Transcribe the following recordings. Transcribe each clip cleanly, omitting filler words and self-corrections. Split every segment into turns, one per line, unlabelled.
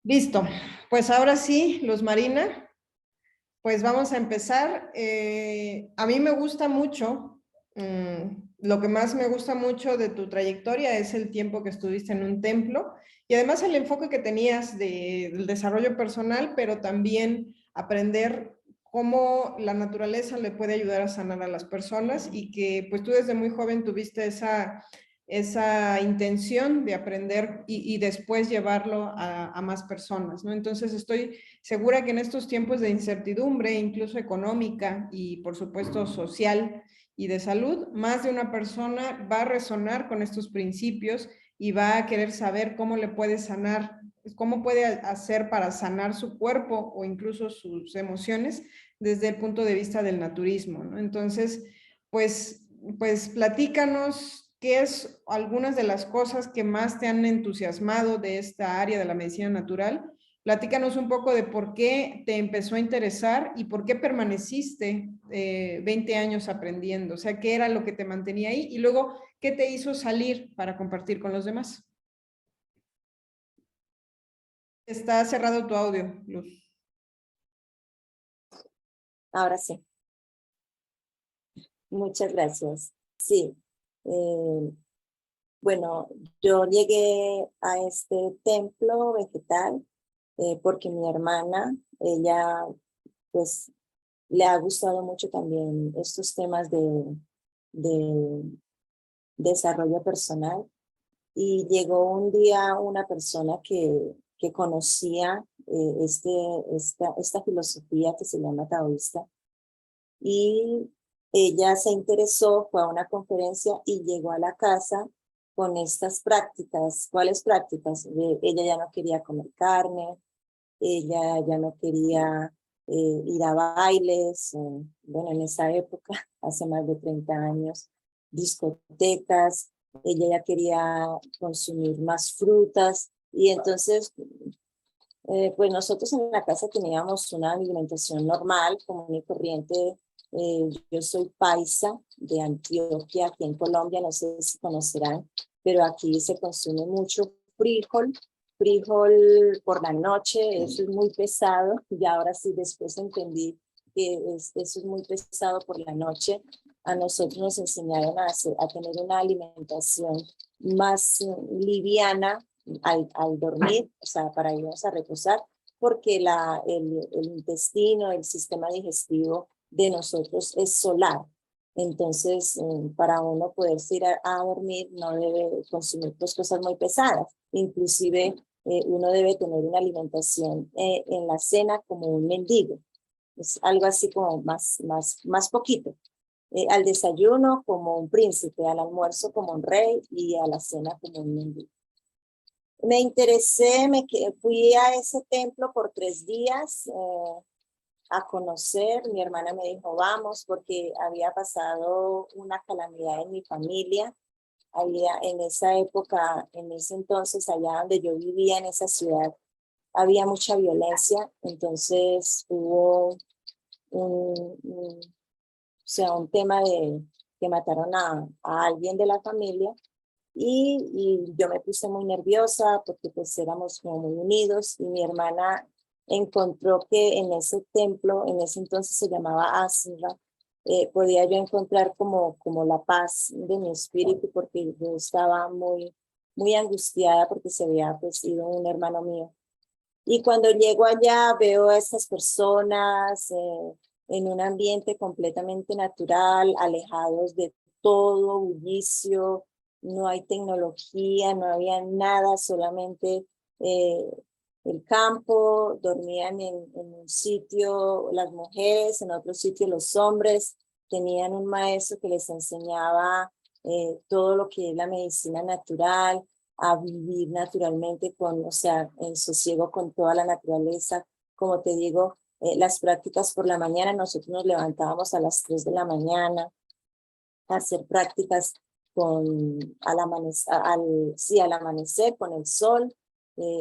Listo, pues ahora sí, Luz Marina, pues vamos a empezar. A mí me gusta mucho, lo que más me gusta mucho de tu trayectoria es el tiempo que estuviste en un templo y además el enfoque que tenías del desarrollo personal, pero también aprender cómo la naturaleza le puede ayudar a sanar a las personas y que pues tú desde muy joven tuviste esa intención de aprender y después llevarlo a más personas, ¿no? Entonces estoy segura que en estos tiempos de incertidumbre, incluso económica y por supuesto social y de salud, más de una persona va a resonar con estos principios y va a querer saber cómo le puede sanar, cómo puede hacer para sanar su cuerpo o incluso sus emociones desde el punto de vista del naturismo, ¿no? Entonces, pues platícanos qué es algunas de las cosas que más te han entusiasmado de esta área de la medicina natural. Platícanos un poco de por qué te empezó a interesar y por qué permaneciste 20 años aprendiendo. O sea, qué era lo que te mantenía ahí y luego qué te hizo salir para compartir con los demás. Está cerrado tu audio, Luz.
Ahora sí, muchas gracias. Sí, bueno, yo llegué a este templo vegetal porque mi hermana, ella pues le ha gustado mucho también estos temas de desarrollo personal y llegó un día una persona que conocía esta filosofía que se llama taoísta y ella se interesó, fue a una conferencia y llegó a la casa con estas prácticas. ¿Cuáles prácticas? Ella ya no quería comer carne, ella ya no quería ir a bailes, bueno, en esa época, hace más de 30 años, discotecas, ella ya quería consumir más frutas y entonces pues nosotros en la casa teníamos una alimentación normal, común y corriente. Yo soy paisa de Antioquia, aquí en Colombia, no sé si conocerán, pero aquí se consume mucho frijol por la noche, eso es muy pesado, y ahora sí después entendí que eso es muy pesado por la noche. A nosotros nos enseñaron a tener una alimentación más liviana, al dormir, o sea, para irnos a reposar, porque el intestino, el sistema digestivo de nosotros es solar. Entonces, para uno poderse ir a dormir, no debe consumir pues, cosas muy pesadas. Inclusive, uno debe tener una alimentación en la cena como un mendigo. Es algo así como más poquito. Al desayuno como un príncipe, al almuerzo como un rey y a la cena como un mendigo. Me interesé, fui a ese templo por 3 días a conocer. Mi hermana me dijo, vamos, porque había pasado una calamidad en mi familia. En esa época, en ese entonces, allá donde yo vivía, en esa ciudad, había mucha violencia. Entonces hubo o sea, un tema de que mataron a alguien de la familia. Y yo me puse muy nerviosa porque pues éramos como muy unidos y mi hermana encontró que en ese templo, en ese entonces se llamaba Asra, podía yo encontrar como la paz de mi espíritu porque yo estaba muy angustiada porque se había pues ido un hermano mío. Y cuando llego allá veo a estas personas en un ambiente completamente natural, alejados de todo bullicio, no hay tecnología, no había nada, solamente eh, el campo, dormían en un sitio las mujeres, en otro sitio los hombres, tenían un maestro que les enseñaba todo lo que es la medicina natural, a vivir naturalmente o sea, en sosiego con toda la naturaleza. Como te digo, las prácticas por la mañana, nosotros nos levantábamos a las 3 de la mañana a hacer prácticas al amanecer, con el sol,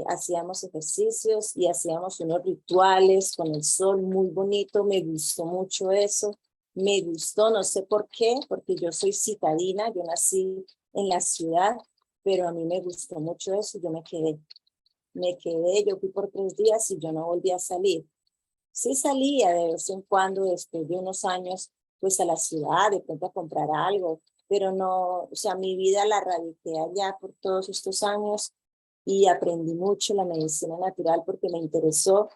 hacíamos ejercicios y hacíamos unos rituales con el sol muy bonito. Me gustó mucho eso, me gustó, no sé por qué, porque yo soy citadina, yo nací en la ciudad, pero a mí me gustó mucho eso y yo me quedé. me quedé, yo fui por 3 días y yo no volví a salir. Sí salía de vez en cuando, después de unos años, pues a la ciudad, de pronto a comprar algo, pero no, o sea, mi vida la radiqué allá por todos estos años y aprendí mucho la medicina natural porque me interesó.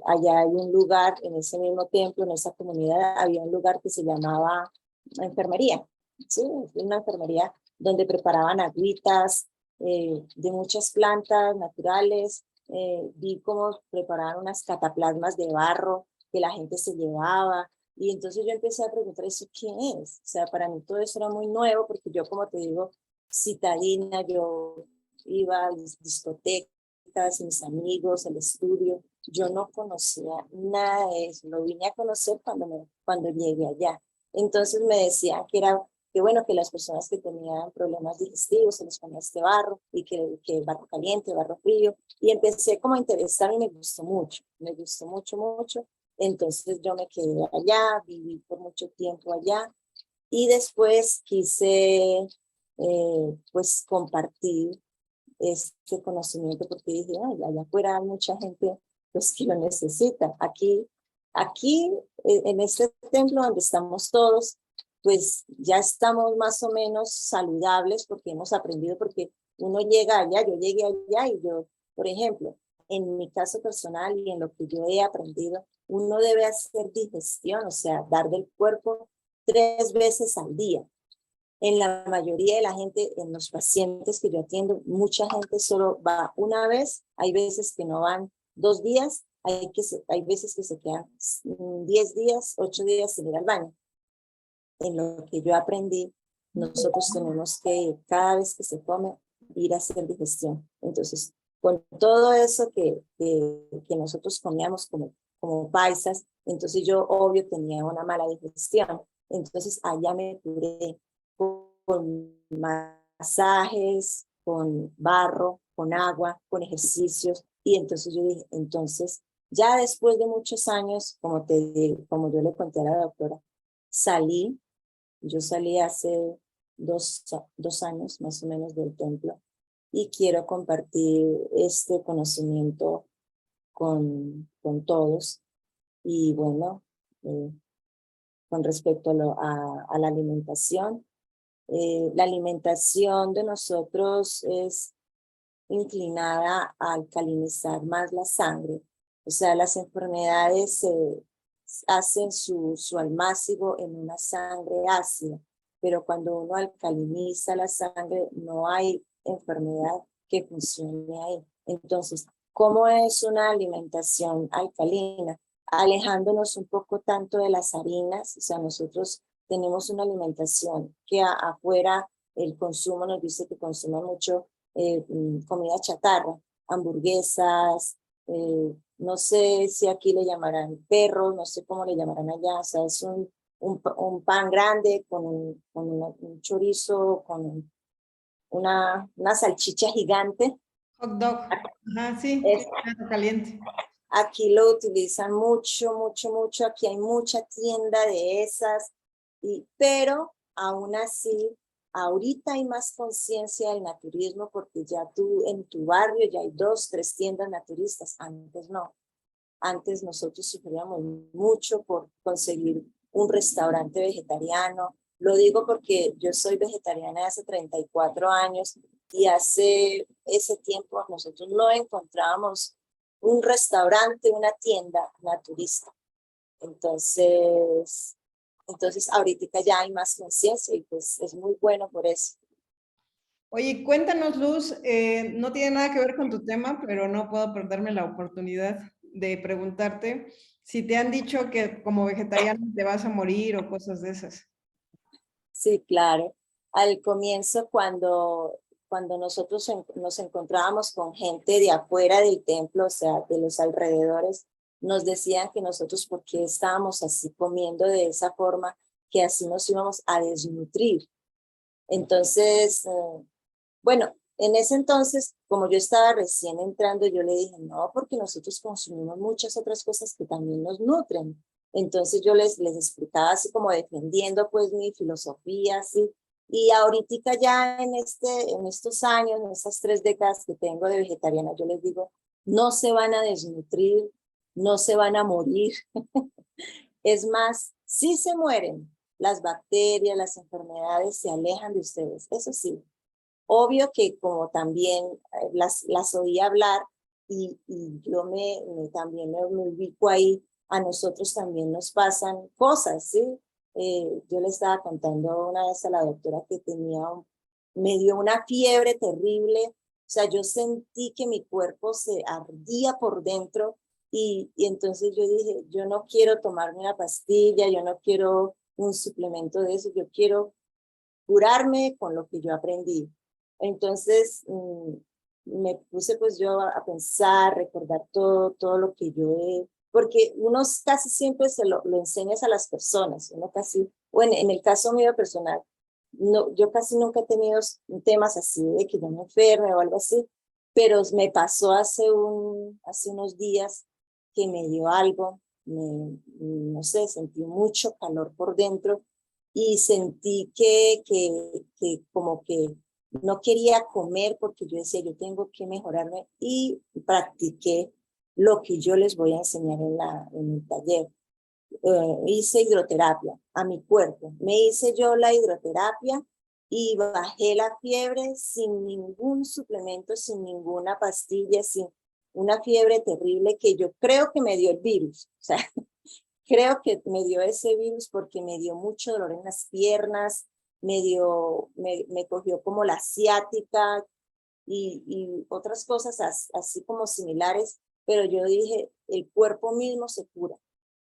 Allá hay un lugar, en ese mismo templo, en esa comunidad, había un lugar que se llamaba enfermería, ¿sí? Una enfermería donde preparaban agüitas de muchas plantas naturales. Vi cómo preparaban unas cataplasmas de barro que la gente se llevaba. Y entonces yo empecé a preguntar, ¿eso qué es? O sea, para mí todo eso era muy nuevo porque yo, como te digo, citadina, yo iba a discotecas, mis amigos, el estudio. Yo no conocía nada de eso, lo vine a conocer cuando llegué allá. Entonces me decían que bueno, que las personas que tenían problemas digestivos se les ponía este barro y que barro caliente, barro frío. Y empecé como a interesarme y me gustó mucho, mucho. Entonces yo me quedé allá, viví por mucho tiempo allá y después quise pues compartir este conocimiento porque dije, ay, allá afuera hay mucha gente pues que lo necesita. Aquí en este templo donde estamos todos, pues ya estamos más o menos saludables porque hemos aprendido, porque uno llega allá, yo llegué allá y yo, por ejemplo, en mi caso personal y en lo que yo he aprendido, uno debe hacer digestión, o sea, dar del cuerpo 3 veces al día. En la mayoría de la gente, en los pacientes que yo atiendo, mucha gente solo va una vez, hay veces que no van 2 días, hay veces que se quedan 10 días, 8 días sin ir al baño. En lo que yo aprendí, nosotros tenemos que, cada vez que se come, ir a hacer digestión. Entonces, con todo eso que nosotros comíamos como paisas, entonces yo obvio tenía una mala digestión. Entonces allá me curé con masajes, con barro, con agua, con ejercicios. Y entonces yo dije, entonces, ya después de muchos años, como yo le conté a la doctora, yo salí hace dos años más o menos del templo y quiero compartir este conocimiento con todos. Y bueno, con respecto a la alimentación, la alimentación de nosotros es inclinada a alcalinizar más la sangre. O sea, las enfermedades hacen su almácigo en una sangre ácida, pero cuando uno alcaliniza la sangre, no hay enfermedad que funcione ahí. Entonces, ¿cómo es una alimentación alcalina? Alejándonos un poco tanto de las harinas, o sea, nosotros tenemos una alimentación que afuera el consumo nos dice que consume mucho comida chatarra, hamburguesas, no sé si aquí le llamarán perros, no sé cómo le llamarán allá, o sea, es un pan grande con un chorizo, con una salchicha gigante.
Hot dog. Ajá, sí,
Es,
perro caliente.
Aquí lo utilizan mucho, mucho, mucho, aquí hay mucha tienda de esas, pero aún así, ahorita hay más conciencia del naturismo porque ya tú en tu barrio ya hay 2, 3 tiendas naturistas, antes no. Antes nosotros sufríamos mucho por conseguir un restaurante vegetariano. Lo digo porque yo soy vegetariana hace 34 años y hace ese tiempo nosotros no encontrábamos un restaurante, una tienda naturista. Entonces ahorita ya hay más conciencia y pues es muy bueno por eso.
Oye, cuéntanos, Luz, no tiene nada que ver con tu tema, pero no puedo perderme la oportunidad de preguntarte si te han dicho que como vegetariano te vas a morir o cosas de esas.
Sí, claro. Al comienzo, cuando nosotros nos encontrábamos con gente de afuera del templo, o sea, de los alrededores, nos decían que nosotros, ¿por qué estábamos así comiendo de esa forma, que así nos íbamos a desnutrir? Entonces, bueno, en ese entonces, como yo estaba recién entrando, yo le dije, no, porque nosotros consumimos muchas otras cosas que también nos nutren. Entonces yo les explicaba así como defendiendo pues mi filosofía, así, Y ahorita ya en estos años, en estas 3 décadas que tengo de vegetariana, yo les digo, no se van a desnutrir, no se van a morir. Es más, si se mueren, las bacterias, las enfermedades se alejan de ustedes. Eso sí, obvio que como también las oí hablar y yo también me ubico ahí, a nosotros también nos pasan cosas, ¿sí? Yo le estaba contando una vez a la doctora que me dio una fiebre terrible, o sea, yo sentí que mi cuerpo se ardía por dentro y entonces yo dije, yo no quiero tomarme una pastilla, yo no quiero un suplemento de eso, yo quiero curarme con lo que yo aprendí. Entonces me puse pues yo a pensar, recordar todo lo que yo he, porque uno casi siempre lo enseñas a las personas, uno casi, bueno, en el caso mío personal, no, yo casi nunca he tenido temas así de que yo me enferme o algo así, pero me pasó hace unos días que me dio algo, no sé, sentí mucho calor por dentro y sentí que como que no quería comer porque yo decía, yo tengo que mejorarme y practiqué lo que yo les voy a enseñar en el taller. Hice hidroterapia a mi cuerpo. Me hice yo la hidroterapia y bajé la fiebre sin ningún suplemento, sin ninguna pastilla, sin una fiebre terrible que yo creo que me dio el virus. O sea, creo que me dio ese virus porque me dio mucho dolor en las piernas, me cogió como la ciática y otras cosas así como similares, pero yo dije, el cuerpo mismo se cura.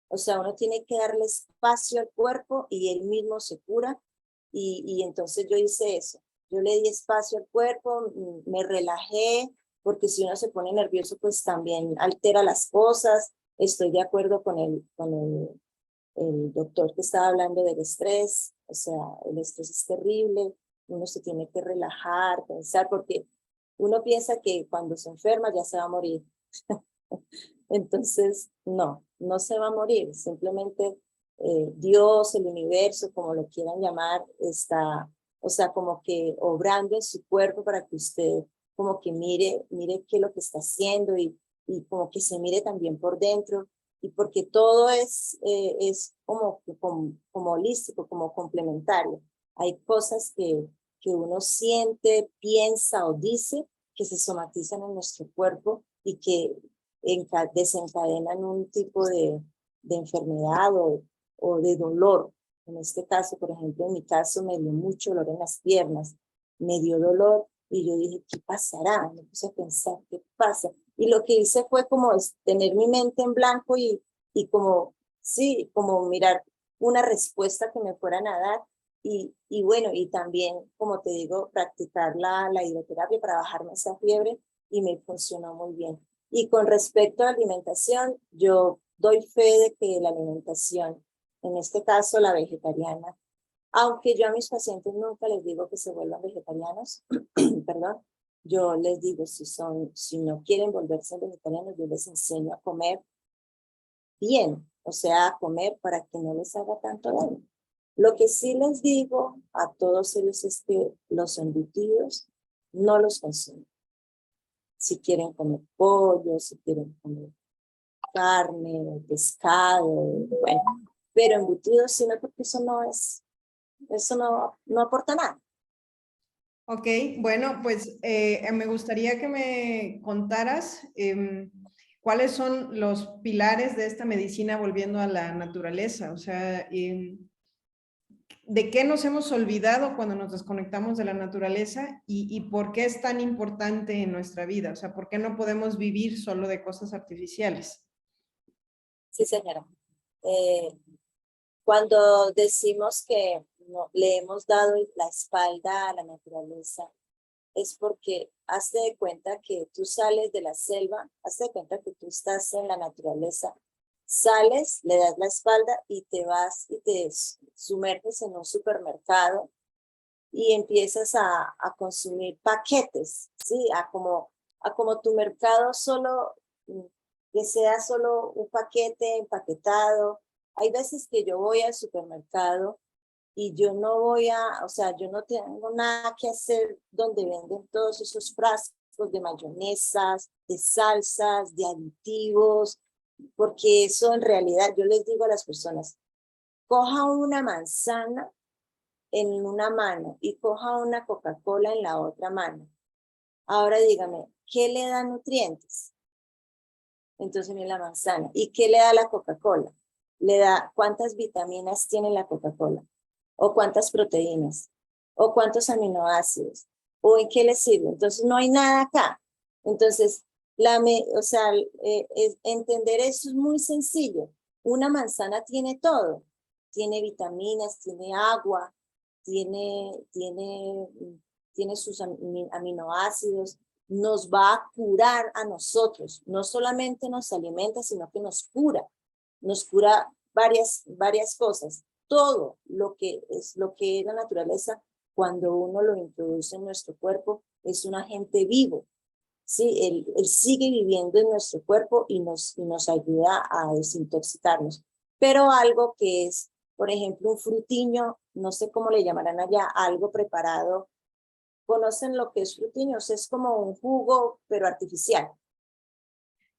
O sea, uno tiene que darle espacio al cuerpo y él mismo se cura. Y entonces yo hice eso. Yo le di espacio al cuerpo, me relajé, porque si uno se pone nervioso, pues también altera las cosas. Estoy de acuerdo el doctor que estaba hablando del estrés. O sea, el estrés es terrible. Uno se tiene que relajar, pensar, porque uno piensa que cuando se enferma ya se va a morir. Entonces, no se va a morir, simplemente Dios, el universo, como lo quieran llamar, está, o sea, como que obrando en su cuerpo para que usted como que mire qué es lo que está haciendo y como que se mire también por dentro y porque todo es como holístico, como complementario. Hay cosas que uno siente, piensa o dice que se somatizan en nuestro cuerpo y que desencadenan un tipo de enfermedad o de dolor. En este caso, por ejemplo, en mi caso me dio mucho dolor en las piernas, me dio dolor y yo dije, ¿qué pasará? Me puse a pensar, ¿qué pasa? Y lo que hice fue como tener mi mente en blanco y como, sí, como mirar una respuesta que me fueran a dar y bueno, y también, como te digo, practicar la hidroterapia para bajarme esa fiebre y me funcionó muy bien. Y con respecto a la alimentación, yo doy fe de que la alimentación, en este caso la vegetariana, aunque yo a mis pacientes nunca les digo que se vuelvan vegetarianos, perdón, yo les digo si no quieren volverse vegetarianos, yo les enseño a comer bien, o sea, a comer para que no les haga tanto daño. Lo que sí les digo a todos ellos es que los embutidos no los consumen. Si quieren comer pollo, si quieren comer carne, pescado, bueno, pero embutidos sí, no, porque eso no aporta nada.
Ok, bueno, pues me gustaría que me contaras cuáles son los pilares de esta medicina volviendo a la naturaleza, o sea, de qué nos hemos olvidado cuando nos desconectamos de la naturaleza y por qué es tan importante en nuestra vida, o sea, por qué no podemos vivir solo de cosas artificiales.
Sí, señora. Eh, Cuando decimos que no, le hemos dado la espalda a la naturaleza, es porque hazte de cuenta que tú sales de la selva, hazte de cuenta que tú estás en la naturaleza, sales, le das la espalda y te vas y te sumerges en un supermercado y empiezas a consumir paquetes, ¿sí? A como tu mercado solo, que sea solo un paquete empaquetado. Hay veces que yo voy al supermercado y yo no voy a, o sea, yo no tengo nada que hacer donde venden todos esos frascos de mayonesas, de salsas, de aditivos, porque eso en realidad, yo les digo a las personas, coja una manzana en una mano y coja una Coca-Cola en la otra mano. Ahora dígame, ¿qué le da nutrientes? Entonces viene la manzana. ¿Y qué le da la Coca-Cola? Le da cuántas vitaminas tiene la Coca-Cola, o cuántas proteínas, o cuántos aminoácidos, o en qué le sirve. Entonces no hay nada acá. Entonces, o sea, entender eso es muy sencillo. Una manzana tiene todo. Tiene vitaminas, tiene agua, tiene sus aminoácidos, nos va a curar a nosotros. No solamente nos alimenta, sino que nos cura varias cosas. Todo lo que es la naturaleza, cuando uno lo introduce en nuestro cuerpo, es un agente vivo. ¿Sí? Él sigue viviendo en nuestro cuerpo y nos ayuda a desintoxicarnos. Pero algo que es, por ejemplo, un frutiño, no sé cómo le llamarán allá, algo preparado. ¿Conocen lo que es frutiños? Es como un jugo, pero artificial.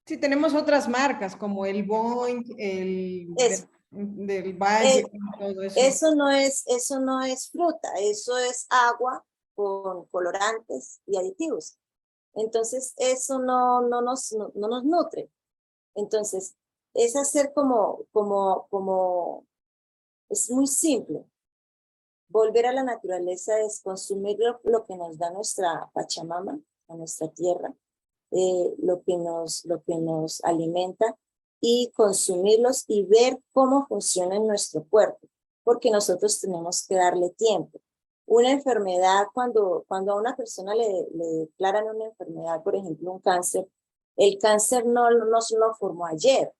Sí, tenemos otras marcas como el Boing, el
Eso.
del Valle, todo eso.
Eso no es fruta, eso es agua con colorantes y aditivos. Entonces, eso no nos nutre. Entonces, es hacer es muy simple. Volver a la naturaleza es consumir lo que nos da nuestra Pachamama, a nuestra tierra, lo que nos alimenta, y consumirlos y ver cómo funciona en nuestro cuerpo, porque nosotros tenemos que darle tiempo. Una enfermedad, cuando a una persona le declaran una enfermedad, por ejemplo, un cáncer, el cáncer no se lo formó ayer,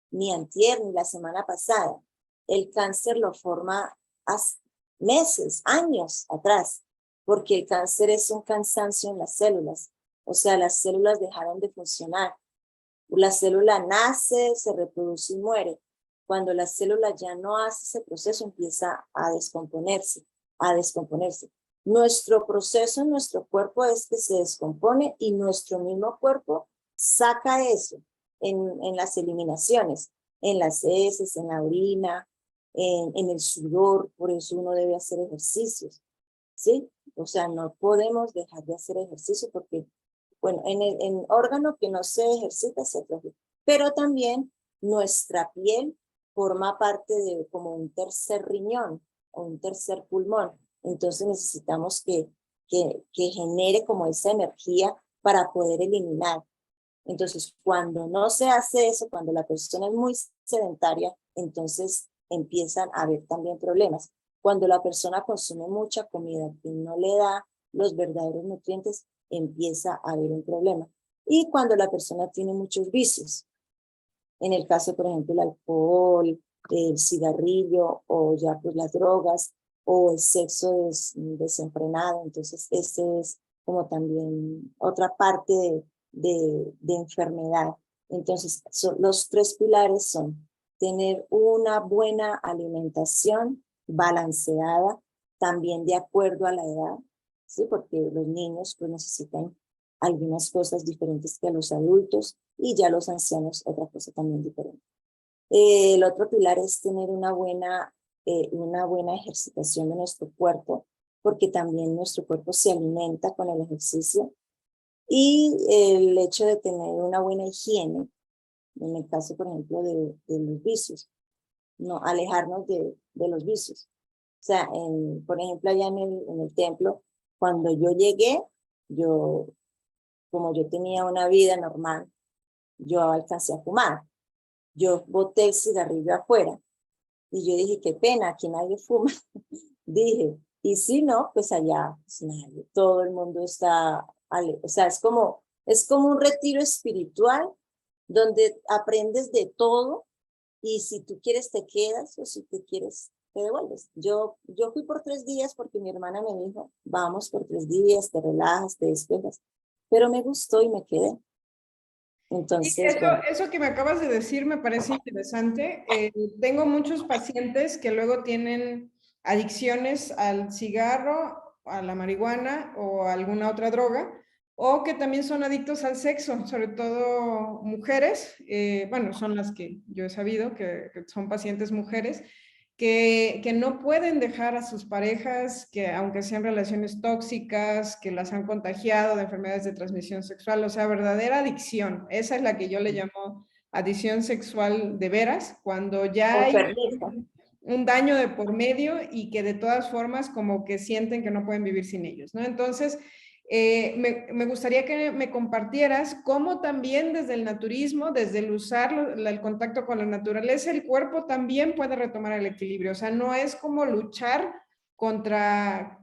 ni antier, ni la semana pasada. El cáncer lo forma hace meses, años atrás, porque el cáncer es un cansancio en las células. O sea, las células dejaron de funcionar. La célula nace, se reproduce y muere. Cuando la célula ya no hace ese proceso, empieza a descomponerse, a descomponerse. Nuestro proceso en nuestro cuerpo es que se descompone y nuestro mismo cuerpo saca eso en las eliminaciones, en las heces, en la orina, en el sudor. Por eso uno debe hacer ejercicios, ¿sí? O sea, no podemos dejar de hacer ejercicio porque, bueno, en órgano que no se ejercita se atrofia. Pero también nuestra piel forma parte de como un tercer riñón o un tercer pulmón. Entonces necesitamos que genere como esa energía para poder eliminar. Entonces, cuando no se hace eso, cuando la persona es muy sedentaria, entonces empiezan a haber también problemas. Cuando la persona consume mucha comida que no le da los verdaderos nutrientes, empieza a haber un problema. Y cuando la persona tiene muchos vicios, en el caso, por ejemplo, el alcohol, el cigarrillo, o ya pues las drogas, o el sexo desenfrenado, entonces este es como también otra parte de enfermedad. Entonces, los tres pilares son tener una buena alimentación balanceada, también de acuerdo a la edad, ¿sí? Porque los niños pues necesitan algunas cosas diferentes que a los adultos, y ya los ancianos otra cosa también diferente. El otro pilar es tener una buena ejercitación de nuestro cuerpo, porque también nuestro cuerpo se alimenta con el ejercicio. Y el hecho de tener una buena higiene, en el caso, por ejemplo, de los vicios, no alejarnos de los vicios. O sea, por ejemplo, allá en el templo, cuando yo llegué, como yo tenía una vida normal, yo alcancé a fumar. Yo boté el cigarrillo afuera y yo dije, qué pena, aquí nadie fuma. Dije, y si no, pues allá pues nadie, todo el mundo está, o sea, es como un retiro espiritual donde aprendes de todo, y si tú quieres te quedas, o si tú quieres te devuelves. Yo fui por 3 días porque mi hermana me dijo, vamos por 3 días, te relajas, te despejas, pero me gustó y me quedé.
Y
Entonces, bueno.
eso que me acabas de decir me parece interesante. Tengo muchos pacientes que luego tienen adicciones al cigarro, a la marihuana o a alguna otra droga, o que también son adictos al sexo, sobre todo mujeres, bueno, son las que yo he sabido que son pacientes mujeres, que no pueden dejar a sus parejas, que aunque sean relaciones tóxicas, que las han contagiado de enfermedades de transmisión sexual, o sea, verdadera adicción. Esa es la que yo le llamo adicción sexual de veras, cuando ya hay
Enfermiza.
un daño de por medio y que de todas formas como que sienten que no pueden vivir sin ellos, ¿no? Entonces, me gustaría que me compartieras cómo también desde el naturismo, desde el usar el contacto con la naturaleza, el cuerpo también puede retomar el equilibrio. O sea, no es como luchar contra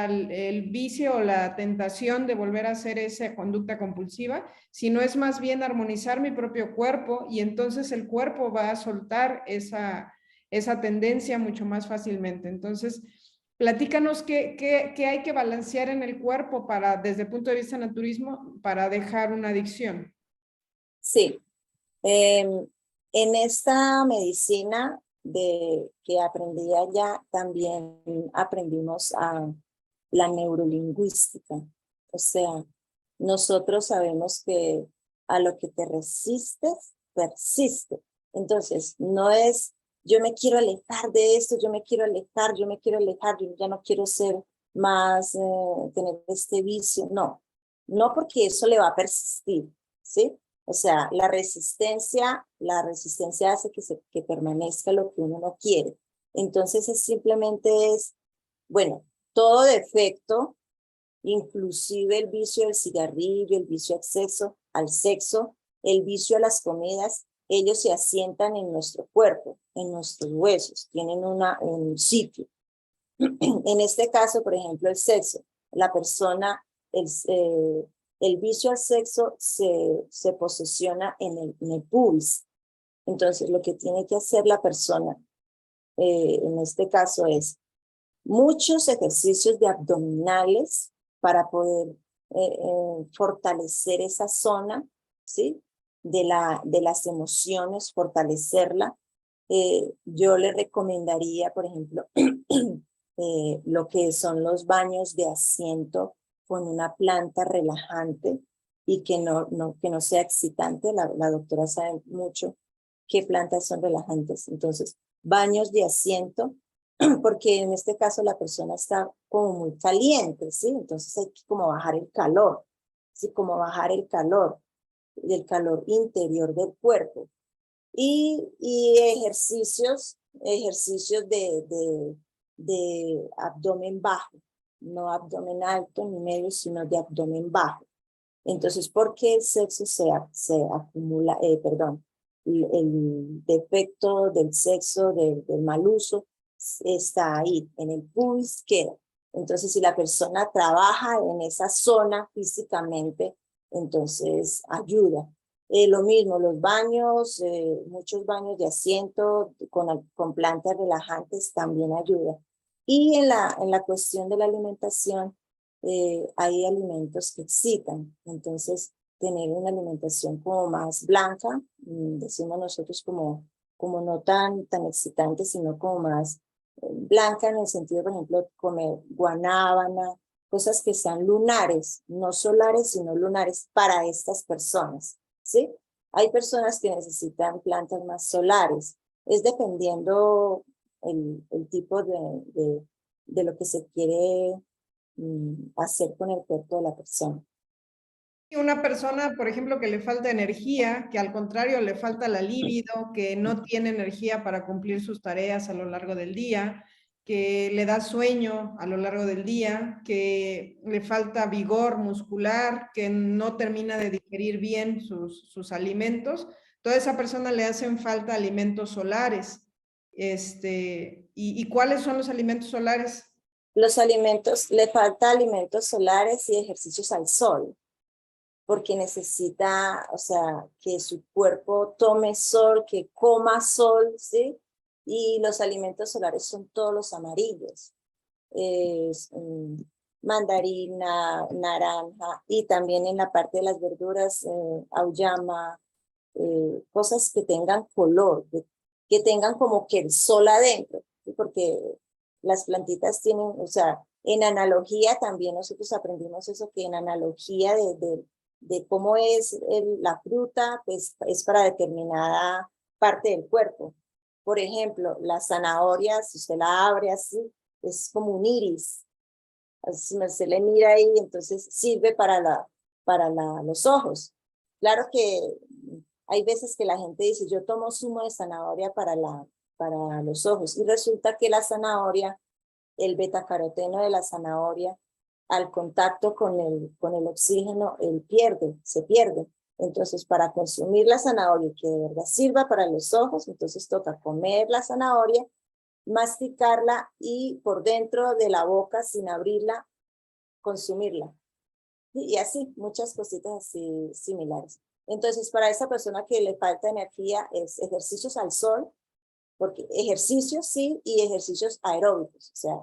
el vicio o la tentación de volver a hacer esa conducta compulsiva, sino es más bien armonizar mi propio cuerpo y entonces el cuerpo va a soltar esa tendencia mucho más fácilmente. Entonces, platícanos qué hay que balancear en el cuerpo para, desde el punto de vista naturismo, para dejar una adicción.
Sí, en esta medicina que aprendí allá, también aprendimos a la neurolingüística. O sea, nosotros sabemos que a lo que te resistes, persiste. Entonces, no es, yo me quiero alejar de esto, yo me quiero alejar, yo me quiero alejar, yo ya no quiero ser más, tener este vicio. No, no porque eso le va a persistir, ¿sí? O sea, la resistencia hace que permanezca lo que uno no quiere. Entonces, simplemente es, bueno, todo defecto, inclusive el vicio del cigarrillo, el vicio al sexo, el vicio a las comidas, ellos se asientan en nuestro cuerpo, en nuestros huesos, tienen un sitio. En este caso, por ejemplo, el sexo, la persona, el vicio al sexo se posesiona en el pubis. Entonces, lo que tiene que hacer la persona, en este caso, es muchos ejercicios de abdominales para poder fortalecer esa zona, ¿sí? De las emociones, fortalecerla. Yo le recomendaría, por ejemplo, lo que son los baños de asiento con una planta relajante y que no sea excitante. La doctora sabe mucho qué plantas son relajantes. Entonces, baños de asiento, porque en este caso la persona está como muy caliente, ¿sí? Entonces hay que como bajar el calor, ¿sí? Como bajar el calor, del calor interior del cuerpo. Y ejercicios de abdomen bajo, no abdomen alto ni medio, sino de abdomen bajo. Entonces, ¿por qué el sexo se acumula, perdón, el defecto del sexo, del mal uso, está ahí, en el pubis queda? Entonces, si la persona trabaja en esa zona físicamente, entonces ayuda. Lo mismo, los baños, muchos baños de asiento con plantas relajantes también ayuda. Y en la cuestión de la alimentación, hay alimentos que excitan. Entonces, tener una alimentación como más blanca, decimos nosotros como no tan excitante, sino como más blanca en el sentido, por ejemplo, comer guanábana, cosas que sean lunares, no solares, sino lunares para estas personas, ¿sí? Hay personas que necesitan plantas más solares. Es dependiendo el tipo de lo que se quiere hacer con el cuerpo de la persona.
Una persona, por ejemplo, que le falta energía, que al contrario le falta la libido, que no tiene energía para cumplir sus tareas a lo largo del día, que le da sueño a lo largo del día, que le falta vigor muscular, que no termina de digerir bien sus alimentos, toda esa persona le hacen falta alimentos solares. ¿Y cuáles son los alimentos solares?
Los alimentos, le falta alimentos solares y ejercicios al sol, porque necesita, o sea, que su cuerpo tome sol, que coma sol, ¿sí? Y los alimentos solares son todos los amarillos. Mandarina, naranja, y también en la parte de las verduras, auyama, cosas que tengan color, que tengan como que el sol adentro, ¿sí? Porque las plantitas tienen, o sea, en analogía también nosotros aprendimos eso, que en analogía de cómo es la fruta, pues es para determinada parte del cuerpo. Por ejemplo, la zanahoria, si usted la abre así, es como un iris. Así se le mira ahí, entonces sirve para los ojos. Claro que hay veces que la gente dice, yo tomo zumo de zanahoria para los ojos, y resulta que la zanahoria, el betacaroteno de la zanahoria, al contacto con el oxígeno, se pierde. Entonces, para consumir la zanahoria y que de verdad sirva para los ojos, entonces toca comer la zanahoria, masticarla y por dentro de la boca, sin abrirla, consumirla. Y así, muchas cositas así similares. Entonces, para esa persona que le falta energía, es ejercicios al sol, porque ejercicios sí, y ejercicios aeróbicos, o sea,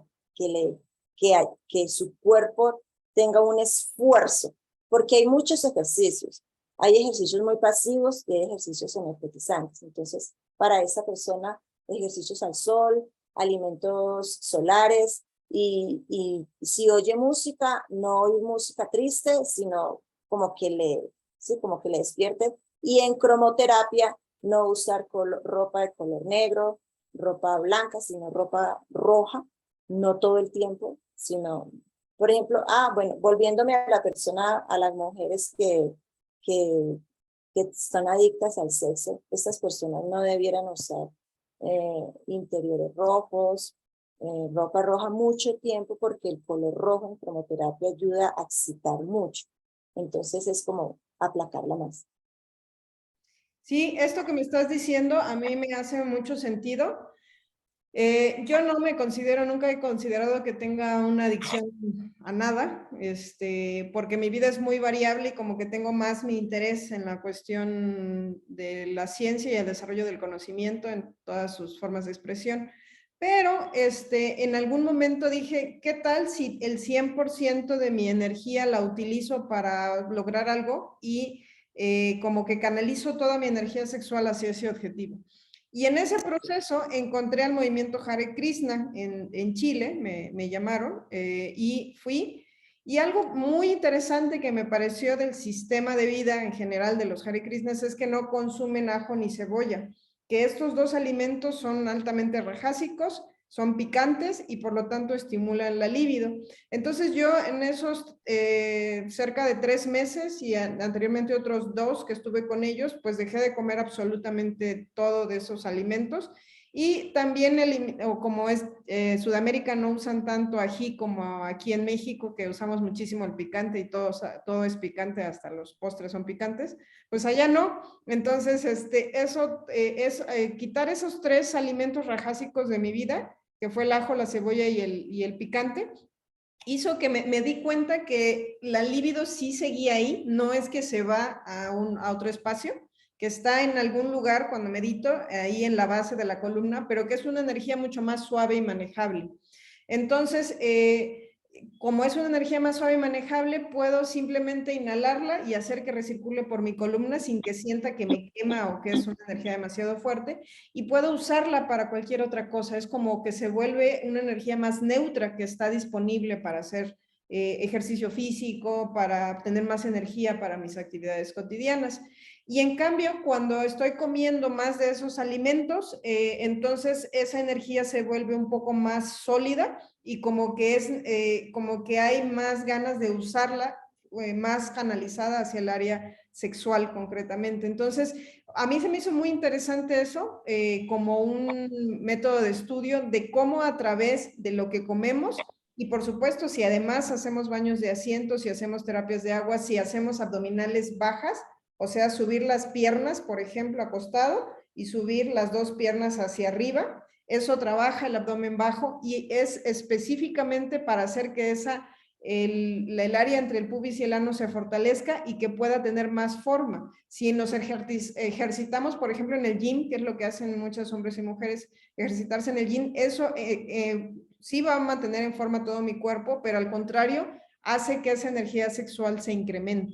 que su cuerpo tenga un esfuerzo, porque hay muchos ejercicios. Hay ejercicios muy pasivos y hay ejercicios energetizantes. Entonces, para esa persona, ejercicios al sol, alimentos solares, y si oye música, no oír música triste, sino como que como que le despierte. Y en cromoterapia, no usar ropa de color negro, ropa blanca, sino ropa roja, no todo el tiempo, sino, por ejemplo, bueno, volviéndome a la persona, a las mujeres que, que son adictas al sexo, estas personas no debieran usar interiores rojos, ropa roja mucho tiempo, porque el color rojo en cromoterapia ayuda a excitar mucho. Entonces es como aplacarla más.
Sí, esto que me estás diciendo a mí me hace mucho sentido. Yo no me considero, nunca he considerado que tenga una adicción a nada, porque mi vida es muy variable y como que tengo más mi interés en la cuestión de la ciencia y el desarrollo del conocimiento en todas sus formas de expresión. Pero en algún momento dije, ¿qué tal si el 100% de mi energía la utilizo para lograr algo y como que canalizo toda mi energía sexual hacia ese objetivo? Y en ese proceso encontré al movimiento Hare Krishna en Chile, me llamaron y fui. Y algo muy interesante que me pareció del sistema de vida en general de los Hare Krishnas es que no consumen ajo ni cebolla, que estos dos alimentos son altamente rajásicos, son picantes y por lo tanto estimulan la libido. Entonces yo en esos cerca de 3 meses y anteriormente otros 2 que estuve con ellos, pues dejé de comer absolutamente todo de esos alimentos. Y también, como es Sudamérica, no usan tanto ají como aquí en México, que usamos muchísimo el picante y todo es picante, hasta los postres son picantes, pues allá no. Entonces, eso es quitar esos 3 alimentos rajásicos de mi vida, que fue el ajo, la cebolla y el picante, hizo que me di cuenta que la libido sí seguía ahí, no es que se va a otro espacio, que está en algún lugar cuando medito, ahí en la base de la columna, pero que es una energía mucho más suave y manejable. Entonces, como es una energía más suave y manejable, puedo simplemente inhalarla y hacer que recircule por mi columna sin que sienta que me quema o que es una energía demasiado fuerte, y puedo usarla para cualquier otra cosa. Es como que se vuelve una energía más neutra que está disponible para hacer ejercicio físico, para tener más energía para mis actividades cotidianas. Y en cambio, cuando estoy comiendo más de esos alimentos, entonces esa energía se vuelve un poco más sólida y como que hay más ganas de usarla, más canalizada hacia el área sexual concretamente. Entonces, a mí se me hizo muy interesante eso, como un método de estudio de cómo a través de lo que comemos, y por supuesto, si además hacemos baños de asiento, si hacemos terapias de agua, si hacemos abdominales bajas, o sea, subir las piernas, por ejemplo, acostado, y subir las 2 piernas hacia arriba, eso trabaja el abdomen bajo y es específicamente para hacer que el área entre el pubis y el ano se fortalezca y que pueda tener más forma. Si nos ejercitamos, por ejemplo, en el gym, que es lo que hacen muchos hombres y mujeres, ejercitarse en el gym, eso sí va a mantener en forma todo mi cuerpo, pero al contrario, hace que esa energía sexual se incremente.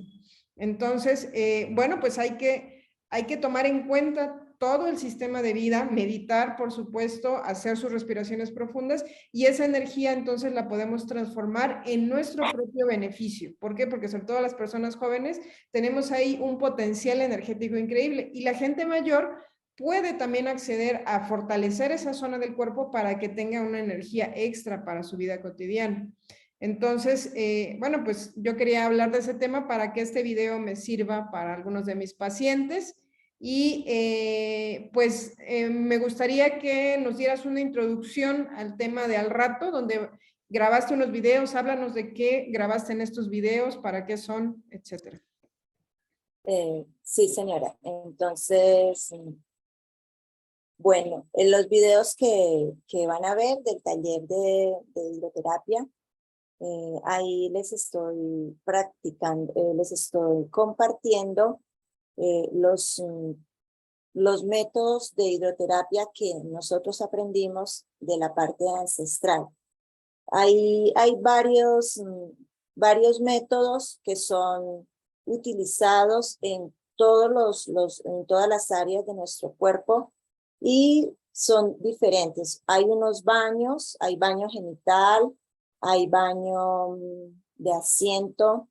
Entonces, bueno, pues hay que tomar en cuenta todo el sistema de vida, meditar, por supuesto, hacer sus respiraciones profundas y esa energía entonces la podemos transformar en nuestro propio beneficio. ¿Por qué? Porque sobre todo las personas jóvenes tenemos ahí un potencial energético increíble y la gente mayor puede también acceder a fortalecer esa zona del cuerpo para que tenga una energía extra para su vida cotidiana. Entonces, bueno, pues yo quería hablar de ese tema para que este video me sirva para algunos de mis pacientes y me gustaría que nos dieras una introducción al tema de al rato, donde grabaste unos videos, háblanos de qué grabaste en estos videos, para qué son, etcétera.
Sí, señora. Entonces, bueno, en los videos que van a ver del taller de hidroterapia, ahí les estoy practicando, les estoy compartiendo los métodos de hidroterapia que nosotros aprendimos de la parte ancestral. Hay varios métodos que son utilizados en en todas las áreas de nuestro cuerpo y son diferentes. Hay unos baños, hay baño genital, hay baño de asiento,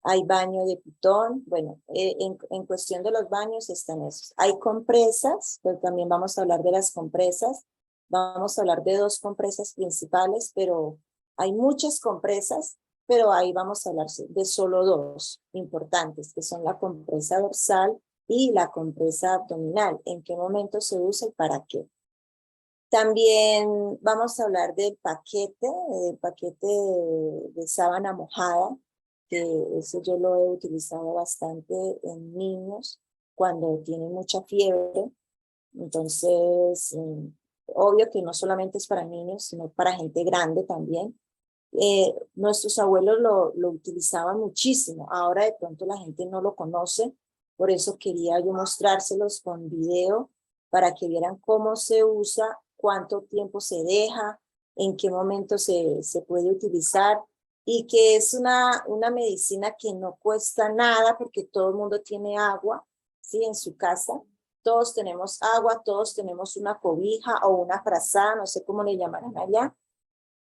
hay baño de pitón. Bueno, en cuestión de los baños están esos. Hay compresas, pero también vamos a hablar de las compresas. Vamos a hablar de dos compresas principales, pero hay muchas compresas, pero ahí vamos a hablar de solo dos importantes, que son la compresa dorsal y la compresa abdominal. ¿En qué momento se usa y para qué? También vamos a hablar del paquete de sábana mojada, que eso yo lo he utilizado bastante en niños cuando tienen mucha fiebre. Entonces, obvio que no solamente es para niños, sino para gente grande también. Nuestros abuelos lo utilizaban muchísimo. Ahora de pronto la gente no lo conoce, por eso quería yo mostrárselos con video para que vieran cómo se usa, cuánto tiempo se deja, en qué momento se puede utilizar y que es una medicina que no cuesta nada porque todo el mundo tiene agua, ¿sí? En su casa. Todos tenemos agua, todos tenemos una cobija o una frazada, no sé cómo le llamarán allá.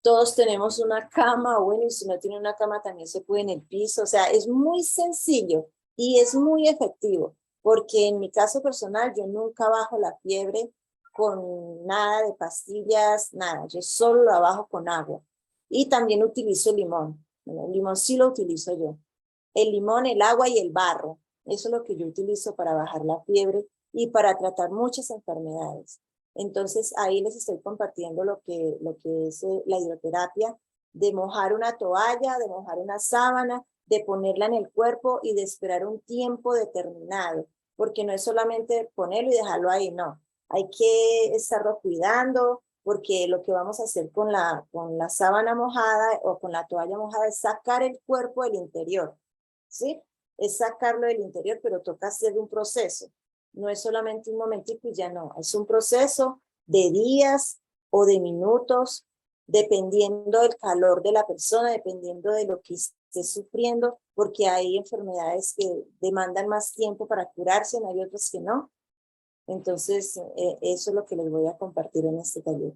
Todos tenemos una cama, bueno, y si no tiene una cama también se puede en el piso. O sea, es muy sencillo y es muy efectivo, porque en mi caso personal yo nunca bajo la fiebre con nada de pastillas, nada. Yo solo la bajo con agua. Y también utilizo limón. Bueno, el limón sí lo utilizo yo. El limón, el agua y el barro. Eso es lo que yo utilizo para bajar la fiebre y para tratar muchas enfermedades. Entonces ahí les estoy compartiendo lo que es la hidroterapia, de mojar una toalla, de mojar una sábana, de ponerla en el cuerpo y de esperar un tiempo determinado, porque no es solamente ponerlo y dejarlo ahí, no. Hay que estarlo cuidando, porque lo que vamos a hacer con la sábana mojada o con la toalla mojada es sacar el cuerpo del interior, ¿sí? Es sacarlo del interior, pero toca hacer un proceso. No es solamente un momentico y ya no. Es un proceso de días o de minutos, dependiendo del calor de la persona, dependiendo de lo que esté sufriendo, porque hay enfermedades que demandan más tiempo para curarse, no hay otras que no. Entonces, eso es lo que les voy a compartir en este taller.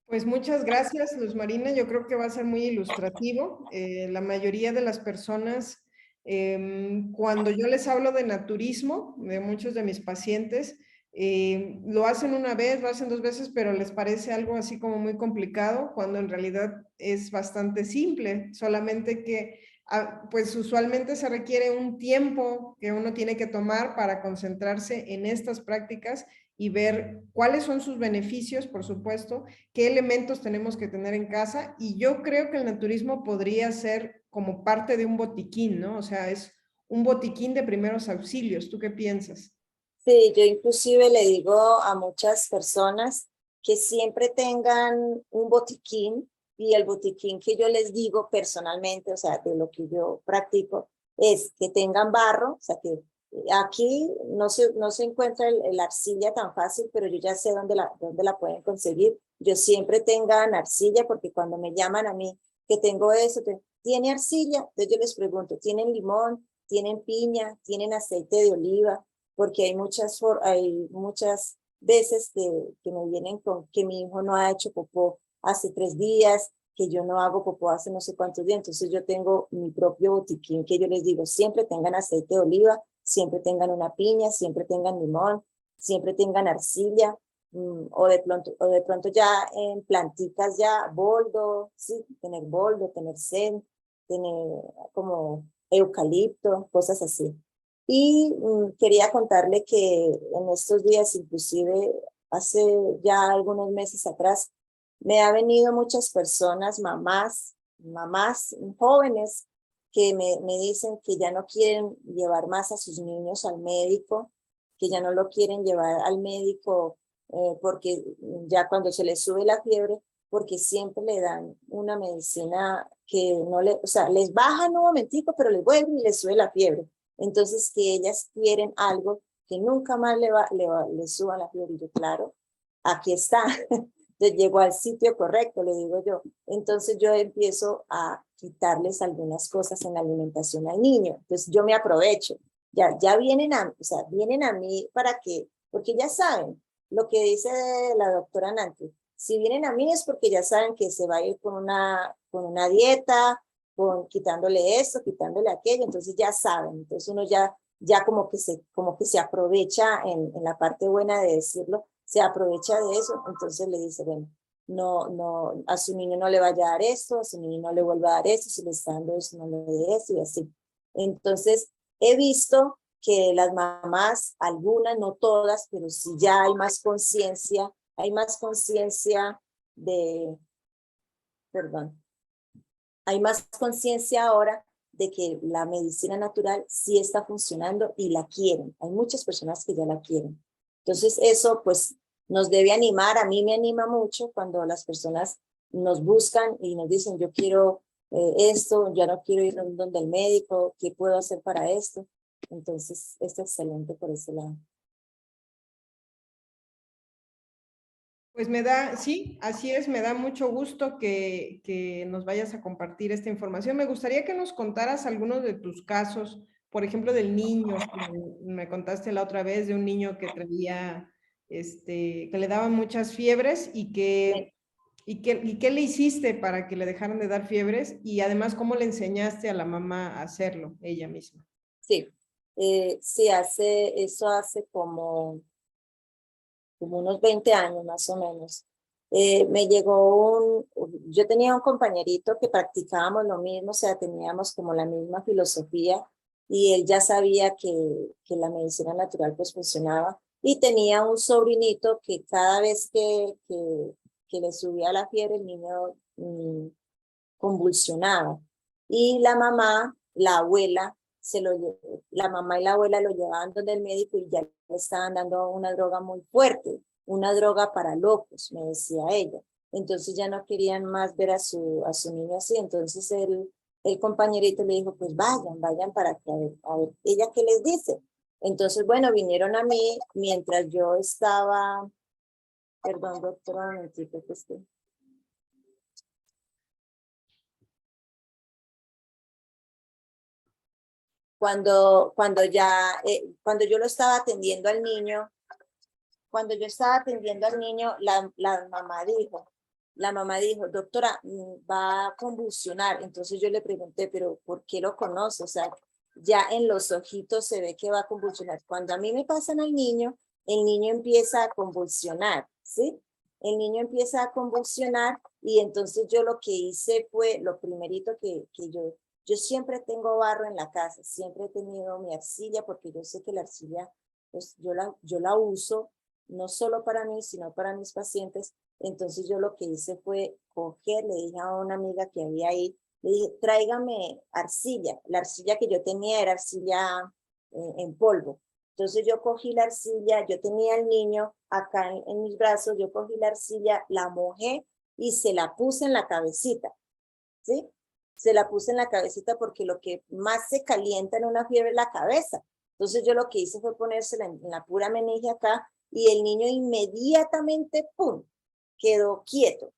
Pues muchas gracias, Luz Marina. Yo creo que va a ser muy ilustrativo. La mayoría de las personas, cuando yo les hablo de naturismo, de muchos de mis pacientes, lo hacen una vez, lo hacen dos veces, pero les parece algo así como muy complicado, cuando en realidad es bastante simple, solamente que pues usualmente se requiere un tiempo que uno tiene que tomar para concentrarse en estas prácticas y ver cuáles son sus beneficios, por supuesto, qué elementos tenemos que tener en casa, y yo creo que el naturismo podría ser como parte de un botiquín, ¿no? O sea, es un botiquín de primeros auxilios. ¿Tú qué piensas?
Sí, yo inclusive le digo a muchas personas que siempre tengan un botiquín, y el botiquín que yo les digo personalmente, o sea, de lo que yo practico, es que tengan barro, o sea, que aquí no se encuentra la arcilla tan fácil, pero yo ya sé dónde la pueden conseguir. Yo siempre tengan arcilla, porque cuando me llaman a mí que tengo eso, ¿tiene arcilla? Entonces yo les pregunto, ¿tienen limón? ¿Tienen piña? ¿Tienen aceite de oliva? porque hay muchas veces que me vienen con que mi hijo no ha hecho popó hace 3 días, que yo no hago popó hace no sé cuántos días. Entonces yo tengo mi propio botiquín que yo les digo, siempre tengan aceite de oliva, siempre tengan una piña, siempre tengan limón, siempre tengan arcilla, o de pronto ya en plantitas ya, boldo, sí, tener boldo, tener zen, tener como eucalipto, cosas así. Y quería contarle que en estos días, inclusive hace ya algunos meses atrás, me ha venido muchas personas, mamás jóvenes, que me dicen que ya no quieren llevar más a sus niños al médico, que ya no lo quieren llevar al médico porque ya cuando se les sube la fiebre, porque siempre le dan una medicina que no le, o sea, les baja un momentico, pero les vuelve y les sube la fiebre. Entonces, que ellas quieren algo que nunca más le suba la fiebre. Y yo, claro, aquí está. Entonces, llegó al sitio correcto, le digo yo. Entonces, yo empiezo a quitarles algunas cosas en la alimentación al niño. Entonces, yo me aprovecho. Ya vienen o sea, vienen a mí para que, porque ya saben lo que dice la doctora Nancy. Si vienen a mí es porque ya saben que se va a ir con una dieta, quitándole esto, quitándole aquello, entonces ya saben, entonces uno ya como que se aprovecha en la parte buena de decirlo, se aprovecha de eso, entonces le dice, bueno, no, a su niño no le vaya a dar esto, a su niño no le vuelva a dar esto, si le está dando eso, no le dé esto y así. Entonces, he visto que las mamás, algunas, no todas, pero sí ya hay más conciencia perdón, hay más conciencia ahora de que la medicina natural sí está funcionando y la quieren. Hay muchas personas que ya la quieren. Entonces eso pues nos debe animar, a mí me anima mucho cuando las personas nos buscan y nos dicen yo quiero esto, ya no quiero ir donde el médico, ¿qué puedo hacer para esto? Entonces esto es excelente por ese lado.
Pues sí, así es, me da mucho gusto que nos vayas a compartir esta información. Me gustaría que nos contaras algunos de tus casos, por ejemplo, del niño, que me contaste la otra vez de un niño que traía, que le daban muchas fiebres y qué le hiciste para que le dejaran de dar fiebres y además cómo le enseñaste a la mamá a hacerlo ella misma.
Sí, sí, eso hace como unos 20 años más o menos. Me llegó yo tenía un compañerito que practicábamos lo mismo, o sea, teníamos como la misma filosofía y él ya sabía que la medicina natural pues funcionaba y tenía un sobrinito que cada vez que le subía la fiebre el niño convulsionaba y la abuela, la mamá y la abuela lo llevaban donde el médico y ya le estaban dando una droga muy fuerte, una droga para locos, me decía ella. Entonces ya no querían más ver a su niño así, entonces el compañerito le dijo, pues vayan para que a ver, ella qué les dice. Entonces, bueno, vinieron a mí mientras yo estaba, perdón, doctora, un momentito, que estoy. Cuando yo lo estaba atendiendo al niño, cuando yo estaba atendiendo al niño, la mamá dijo, doctora, va a convulsionar. Entonces yo le pregunté, pero ¿por qué lo conoce? O sea, ya en los ojitos se ve que va a convulsionar. Cuando a mí me pasan al niño, el niño empieza a convulsionar, ¿sí? El niño empieza a convulsionar y entonces yo lo que hice fue, lo primerito que yo siempre tengo barro en la casa, siempre he tenido mi arcilla porque yo sé que la arcilla, pues yo la uso no solo para mí, sino para mis pacientes. Entonces yo lo que hice fue le dije a una amiga que había ahí, le dije, tráigame arcilla. La arcilla que yo tenía era arcilla en polvo. Entonces yo cogí la arcilla, yo tenía al niño acá en mis brazos, yo cogí la arcilla, la mojé y se la puse en la cabecita, ¿sí? Se la puse en la cabecita porque lo que más se calienta en una fiebre es la cabeza. Entonces yo lo que hice fue ponérsela en la pura meninge acá y el niño inmediatamente, ¡pum!, quedó quieto.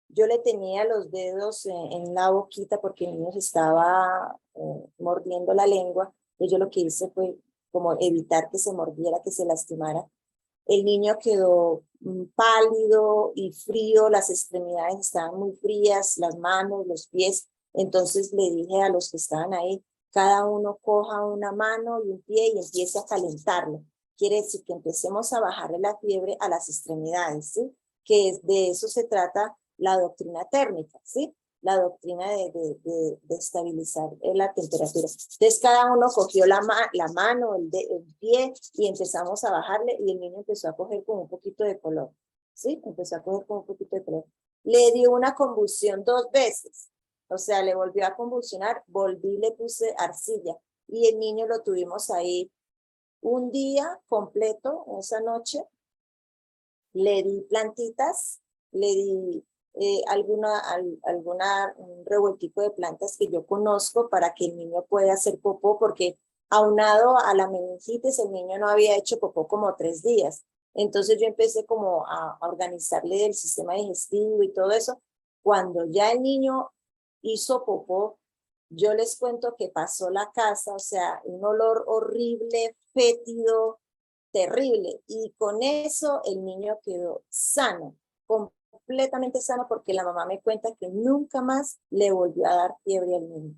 Yo le tenía los dedos en la boquita porque el niño se estaba mordiendo la lengua. Y yo lo que hice fue como evitar que se mordiera, que se lastimara. El niño quedó pálido y frío, las extremidades estaban muy frías, las manos, los pies. Entonces le dije a los que estaban ahí, cada uno coja una mano y un pie y empiece a calentarlo. Quiere decir que empecemos a bajarle la fiebre a las extremidades, ¿sí? Que de eso se trata la doctrina térmica, ¿sí? La doctrina de estabilizar la temperatura. Entonces cada uno cogió la mano, el pie y empezamos a bajarle y el niño empezó a coger como un poquito de color, ¿sí? Empezó a coger como un poquito de color. Le dio una convulsión 2 veces, o sea, le volvió a convulsionar, volví, le puse arcilla y el niño lo tuvimos ahí un día completo, esa noche. Le di plantitas, le di un revueltico de plantas que yo conozco para que el niño pueda hacer popó, porque aunado a la meningitis, el niño no había hecho popó como 3 días. Entonces yo empecé como a organizarle el sistema digestivo y todo eso. Cuando ya el niño hizo popó, yo les cuento que pasó la casa, o sea, un olor horrible, fétido, terrible. Y con eso el niño quedó sano, completamente sano, porque la mamá me cuenta que nunca más le volvió a dar fiebre al niño.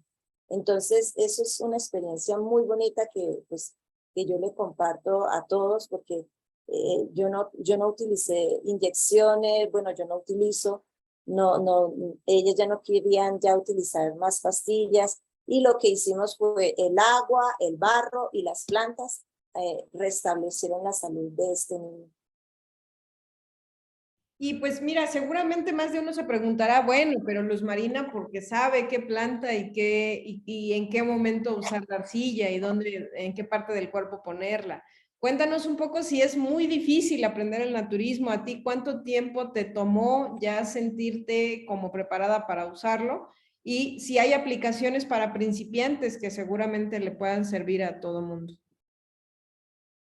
Entonces, eso es una experiencia muy bonita que, pues, que yo le comparto a todos, porque yo no utilicé inyecciones, bueno, yo no utilizo, ellas ya no querían ya utilizar más pastillas, y lo que hicimos fue el agua, el barro y las plantas restablecieron la salud de este niño.
Y pues mira, seguramente más de uno se preguntará, bueno, pero Luz Marina, porque sabe qué planta y en qué momento usar la arcilla y dónde, en qué parte del cuerpo ponerla. Cuéntanos un poco si es muy difícil aprender el naturismo. ¿A ti cuánto tiempo te tomó ya sentirte como preparada para usarlo? Y si hay aplicaciones para principiantes que seguramente le puedan servir a todo mundo.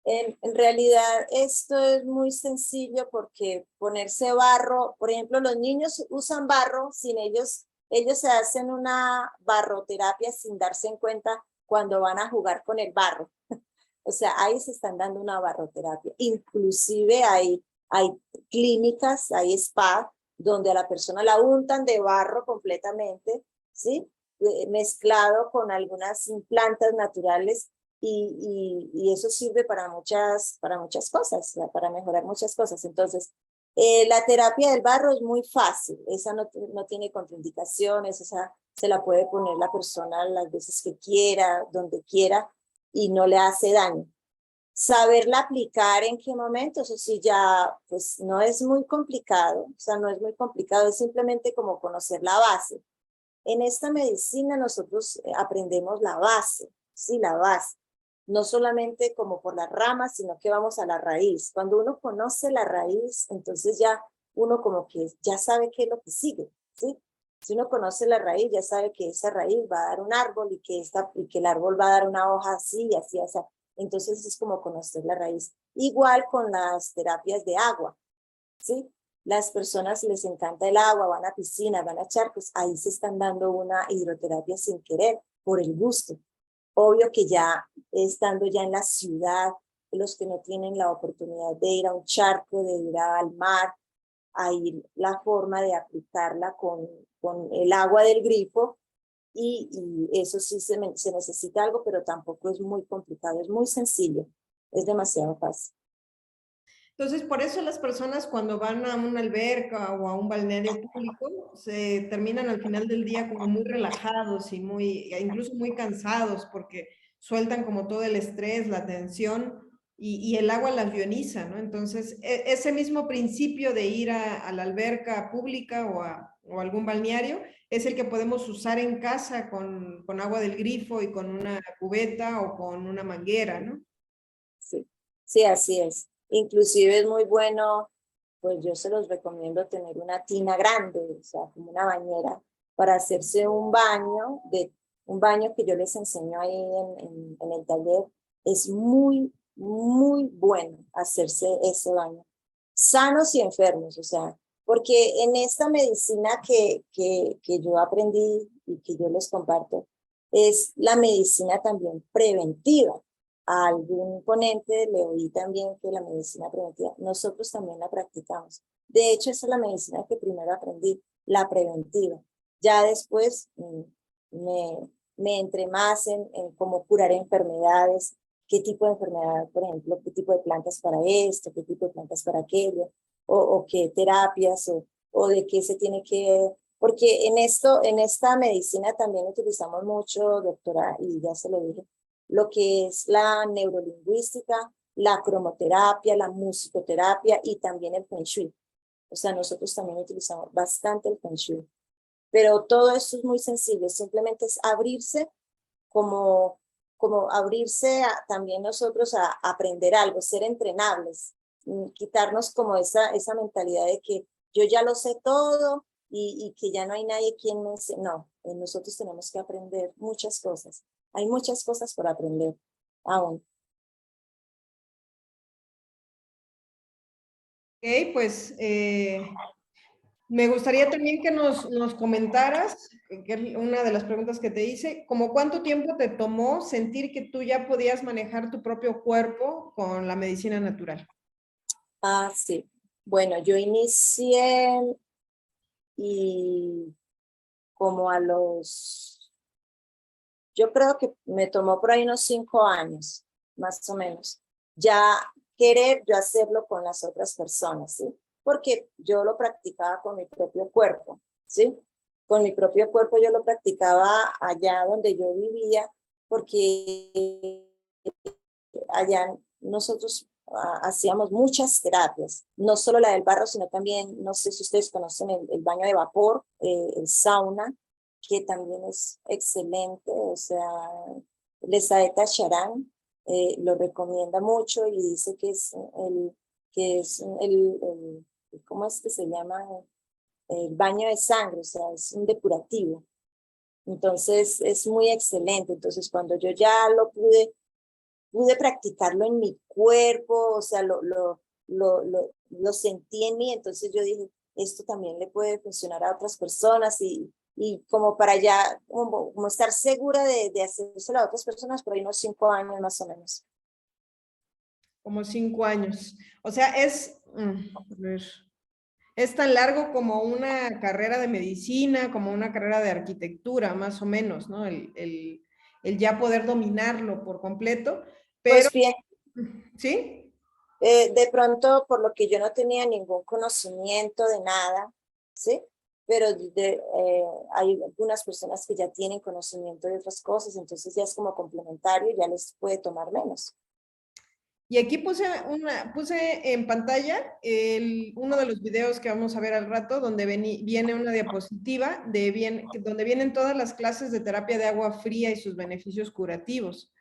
En realidad esto es muy sencillo, porque ponerse barro, por ejemplo, los niños usan barro sin ellos se hacen una barroterapia sin darse en cuenta cuando van a jugar con el barro. O sea, ahí se están dando una barroterapia. Inclusive hay clínicas, hay spa, donde a la persona la untan de barro completamente, ¿sí? Mezclado con algunas plantas naturales, y eso sirve para muchas cosas, para mejorar muchas cosas. Entonces, la terapia del barro es muy fácil, esa no tiene contraindicaciones, esa se la puede poner la persona las veces que quiera, donde quiera, y no le hace daño. Saberla aplicar en qué momento, eso sí ya, pues no es muy complicado, o sea, no es muy complicado, es simplemente como conocer la base. En esta medicina nosotros aprendemos la base, sí, la base. No solamente como por las ramas, sino que vamos a la raíz. Cuando uno conoce la raíz, entonces ya uno como que ya sabe qué es lo que sigue, ¿sí? Si uno conoce la raíz, ya sabe que esa raíz va a dar un árbol y que el árbol va a dar una hoja así y así, así. Entonces es como conocer la raíz. Igual con las terapias de agua, ¿sí? Las personas les encanta el agua, van a piscinas, van a charcos, ahí se están dando una hidroterapia sin querer, por el gusto. Obvio que ya estando ya en la ciudad, los que no tienen la oportunidad de ir a un charco, de ir al mar, hay la forma de aplicarla con el agua del grifo, y eso sí se necesita algo, pero tampoco es muy complicado, es muy sencillo, es demasiado fácil.
Entonces, por eso las personas cuando van a una alberca o a un balneario público se terminan al final del día como muy relajados y incluso muy cansados, porque sueltan como todo el estrés, la tensión, y el agua las ioniza, ¿no? Entonces, ese mismo principio de ir a la alberca pública o algún balneario es el que podemos usar en casa con agua del grifo y con una cubeta o con una manguera, ¿no?
Sí, sí, así es. Inclusive es muy bueno, pues yo se los recomiendo tener una tina grande, o sea, como una bañera, para hacerse un baño que yo les enseño ahí en el taller. Es muy, muy bueno hacerse ese baño. Sanos y enfermos, o sea, porque en esta medicina que yo aprendí y que yo les comparto, es la medicina también preventiva. a algún ponente le oí también que la medicina preventiva, nosotros también la practicamos. De hecho, esa es la medicina que primero aprendí, la preventiva. Ya después me entré más en cómo curar enfermedades, qué tipo de enfermedad, por ejemplo, qué tipo de plantas para esto, qué tipo de plantas para aquello, o qué terapias, o de qué se tiene que... Porque en esta medicina también utilizamos mucho, doctora, y ya se lo dije, lo que es la neurolingüística, la cromoterapia, la musicoterapia y también el Feng Shui. O sea, nosotros también utilizamos bastante el Feng Shui. Pero todo esto es muy sencillo, simplemente es abrirse como abrirse también nosotros a aprender algo, ser entrenables, quitarnos como esa mentalidad de que yo ya lo sé todo y que ya no hay nadie quien me enseñe. No, nosotros tenemos que aprender muchas cosas. Hay muchas cosas por aprender aún.
Ok, pues me gustaría también que nos comentaras, que es una de las preguntas que te hice, como cuánto tiempo te tomó sentir que tú ya podías manejar tu propio cuerpo con la medicina natural.
Ah, sí. Bueno, yo inicié y como a los, yo creo que me tomó por ahí unos 5 años, más o menos. Ya querer yo hacerlo con las otras personas, ¿sí? Porque yo lo practicaba con mi propio cuerpo, ¿sí? Con mi propio cuerpo yo lo practicaba allá donde yo vivía, porque allá nosotros hacíamos muchas terapias, no solo la del barro, sino también, no sé si ustedes conocen el baño de vapor, el sauna, que también es excelente, o sea, Lesaeta Charán lo recomienda mucho y dice que es ¿cómo es que se llama? El baño de sangre, o sea, es un depurativo. Entonces, es muy excelente. Entonces, cuando yo ya lo pude practicarlo en mi cuerpo, o sea, lo sentí en mí, entonces yo dije, esto también le puede funcionar a otras personas y como para ya, como estar segura de hacérselo a otras personas, por ahí unos 5 años más o menos.
Como 5 años. O sea, a ver, es tan largo como una carrera de medicina, como una carrera de arquitectura, más o menos, ¿no? El ya poder dominarlo por completo, pero,
Pues bien,
¿sí?
de pronto, por lo que yo no tenía ningún conocimiento de nada, ¿sí? Pero hay algunas personas que ya tienen conocimiento de otras cosas, entonces ya es como complementario, ya les puede tomar menos.
Y aquí puse en pantalla uno de los videos que vamos a ver al rato, donde viene una diapositiva donde vienen todas las clases de terapia de agua fría y sus beneficios curativos.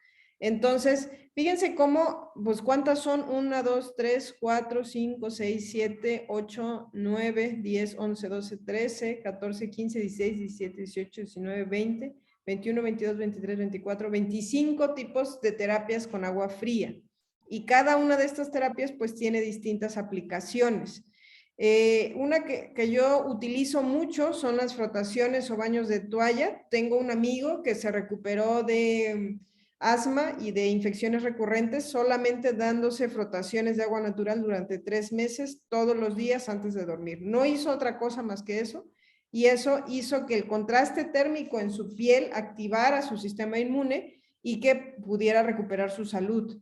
Entonces, fíjense cómo, pues cuántas son, 1, 2, 3, 4, 5, 6, 7, 8, 9, 10, 11, 12, 13, 14, 15, 16, 17, 18, 19, 20, 21, 22, 23, 24, 25 tipos de terapias con agua fría. Y cada una de estas terapias pues tiene distintas aplicaciones. Una que yo utilizo mucho son las frotaciones o baños de toalla. Tengo un amigo que se recuperó de asma y de infecciones recurrentes solamente dándose frotaciones de agua natural durante 3 meses todos los días antes de dormir. No hizo otra cosa más que eso y eso hizo que el contraste térmico en su piel activara su sistema inmune y que pudiera recuperar su salud.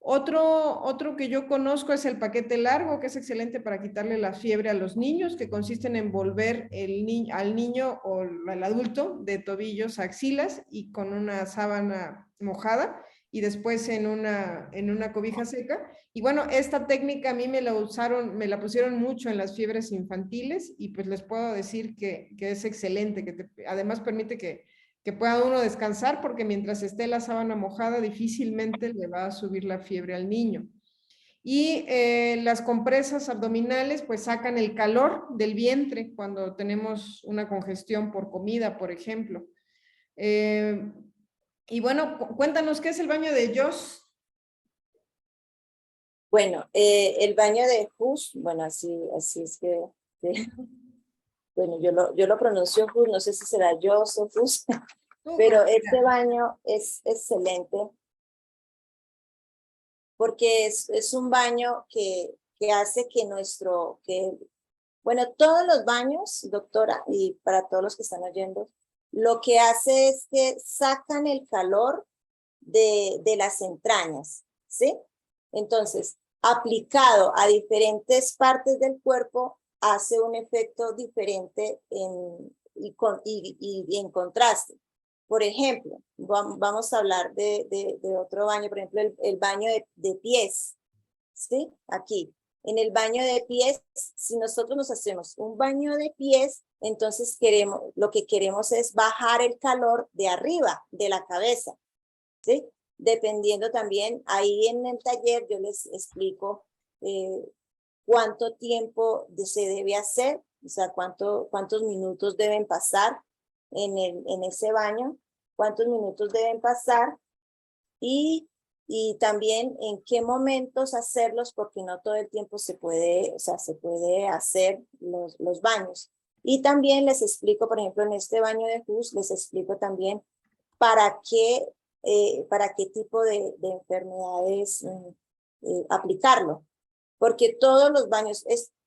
Otro que yo conozco es el paquete largo, que es excelente para quitarle la fiebre a los niños, que consiste en envolver al niño o al adulto de tobillos a axilas y con una sábana mojada y después en una cobija seca. Y bueno, esta técnica a mí me la pusieron mucho en las fiebres infantiles y pues les puedo decir que es excelente, además permite que pueda uno descansar porque mientras esté la sábana mojada difícilmente le va a subir la fiebre al niño. Y las compresas abdominales pues sacan el calor del vientre cuando tenemos una congestión por comida, por ejemplo. Y bueno, cuéntanos qué es el baño de Joss.
Bueno, el baño de Hus, bueno, así es que bueno, yo lo pronuncio Hus, no sé si será Jos o Hus,
Tú, como
pero este
quieras.
baño es excelente porque es un baño que hace que bueno, todos los baños, doctora, y para todos los que están oyendo, lo que hace es que sacan el calor de las entrañas, ¿sí? Entonces, aplicado a diferentes partes del cuerpo, hace un efecto diferente y en contraste. Por ejemplo, vamos a hablar de otro baño, por ejemplo, el baño de pies, ¿sí? Aquí. En el baño de pies, si nosotros nos hacemos un baño de pies, entonces lo que queremos es bajar el calor de arriba, de la cabeza, ¿sí? Dependiendo también, ahí en el taller yo les explico cuánto tiempo se debe hacer, o sea, cuántos minutos deben pasar en ese baño, cuántos minutos deben pasar y también en qué momentos hacerlos, porque no todo el tiempo se puede, o sea, se puede hacer los baños. Y también les explico, por ejemplo, en este baño de Hus, les explico también para qué tipo de enfermedades aplicarlo. Porque todos los baños,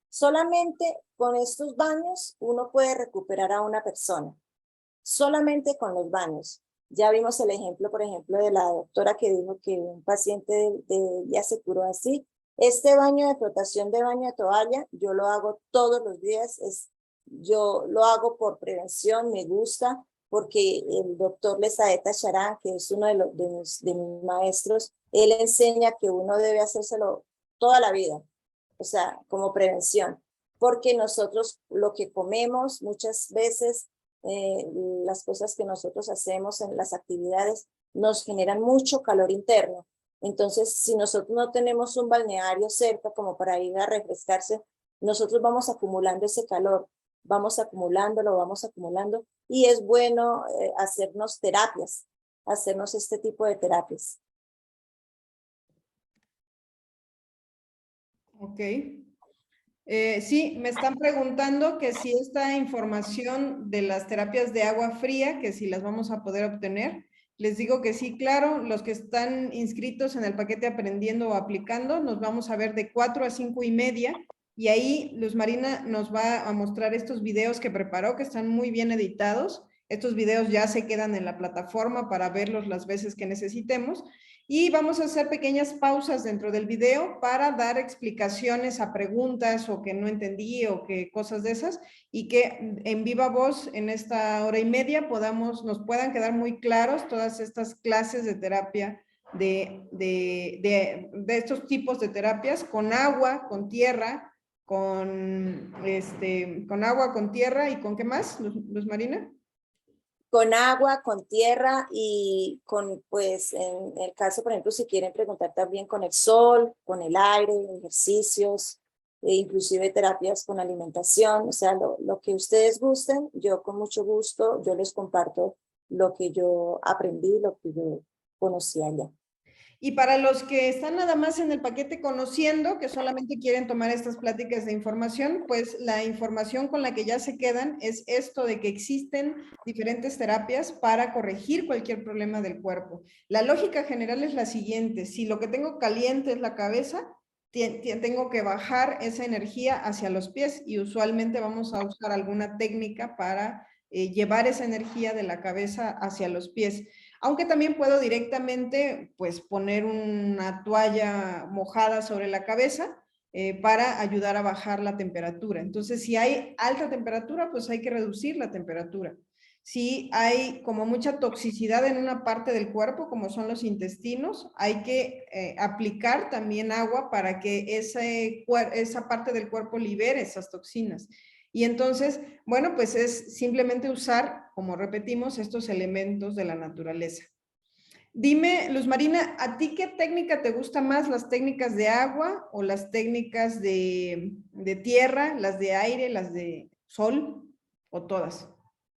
solamente con estos baños uno puede recuperar a una persona. Solamente con los baños. Ya vimos el ejemplo, por ejemplo, de la doctora que dijo que un paciente ya se curó así. Este baño de flotación de baño de toalla, yo lo hago todos los días. Yo lo hago por prevención, me gusta, porque el doctor Lesaeta Charán, que es uno de mis maestros, él enseña que uno debe hacérselo toda la vida, o sea, como prevención. Porque nosotros lo que comemos muchas veces las cosas que nosotros hacemos en las actividades nos generan mucho calor interno. Entonces, si nosotros no tenemos un balneario cerca como para ir a refrescarse, nosotros vamos acumulando ese calor, vamos acumulando, y es bueno hacernos terapias, hacernos este tipo de terapias.
Ok. Sí, me están preguntando que si esta información de las terapias de agua fría, que si las vamos a poder obtener. Les digo que sí, claro, los que están inscritos en el paquete Aprendiendo o Aplicando, nos vamos a ver de 4 a 5:30 y ahí Luz Marina nos va a mostrar estos videos que preparó, que están muy bien editados. Estos videos ya se quedan en la plataforma para verlos las veces que necesitemos. Y vamos a hacer pequeñas pausas dentro del video para dar explicaciones a preguntas o que no entendí o que cosas de esas, y que en viva voz en esta 1:30 nos puedan quedar muy claros todas estas clases de terapia de estos tipos de terapias con agua, con tierra, con agua, con tierra y con ¿qué más, Luz Marina?
Con agua, con tierra y pues, en el caso, por ejemplo, si quieren preguntar también con el sol, con el aire, ejercicios, e inclusive terapias con alimentación, o sea, lo que ustedes gusten, yo con mucho gusto, yo les comparto lo que yo aprendí, lo que yo conocí allá.
Y para los que están nada más en el paquete conociendo, que solamente quieren tomar estas pláticas de información, pues la información con la que ya se quedan es esto de que existen diferentes terapias para corregir cualquier problema del cuerpo. La lógica general es la siguiente: si lo que tengo caliente es la cabeza, tengo que bajar esa energía hacia los pies, y usualmente vamos a usar alguna técnica para llevar esa energía de la cabeza hacia los pies. Aunque también puedo directamente pues poner una toalla mojada sobre la cabeza para ayudar a bajar la temperatura. Entonces, si hay alta temperatura, pues hay que reducir la temperatura. Si hay como mucha toxicidad en una parte del cuerpo, como son los intestinos, hay que aplicar también agua para que esa parte del cuerpo libere esas toxinas. Y entonces, bueno, pues es simplemente usar, como repetimos, estos elementos de la naturaleza. Dime, Luz Marina, ¿a ti qué técnica te gusta más? ¿Las técnicas de agua o las técnicas de tierra, las de aire, las de sol o todas?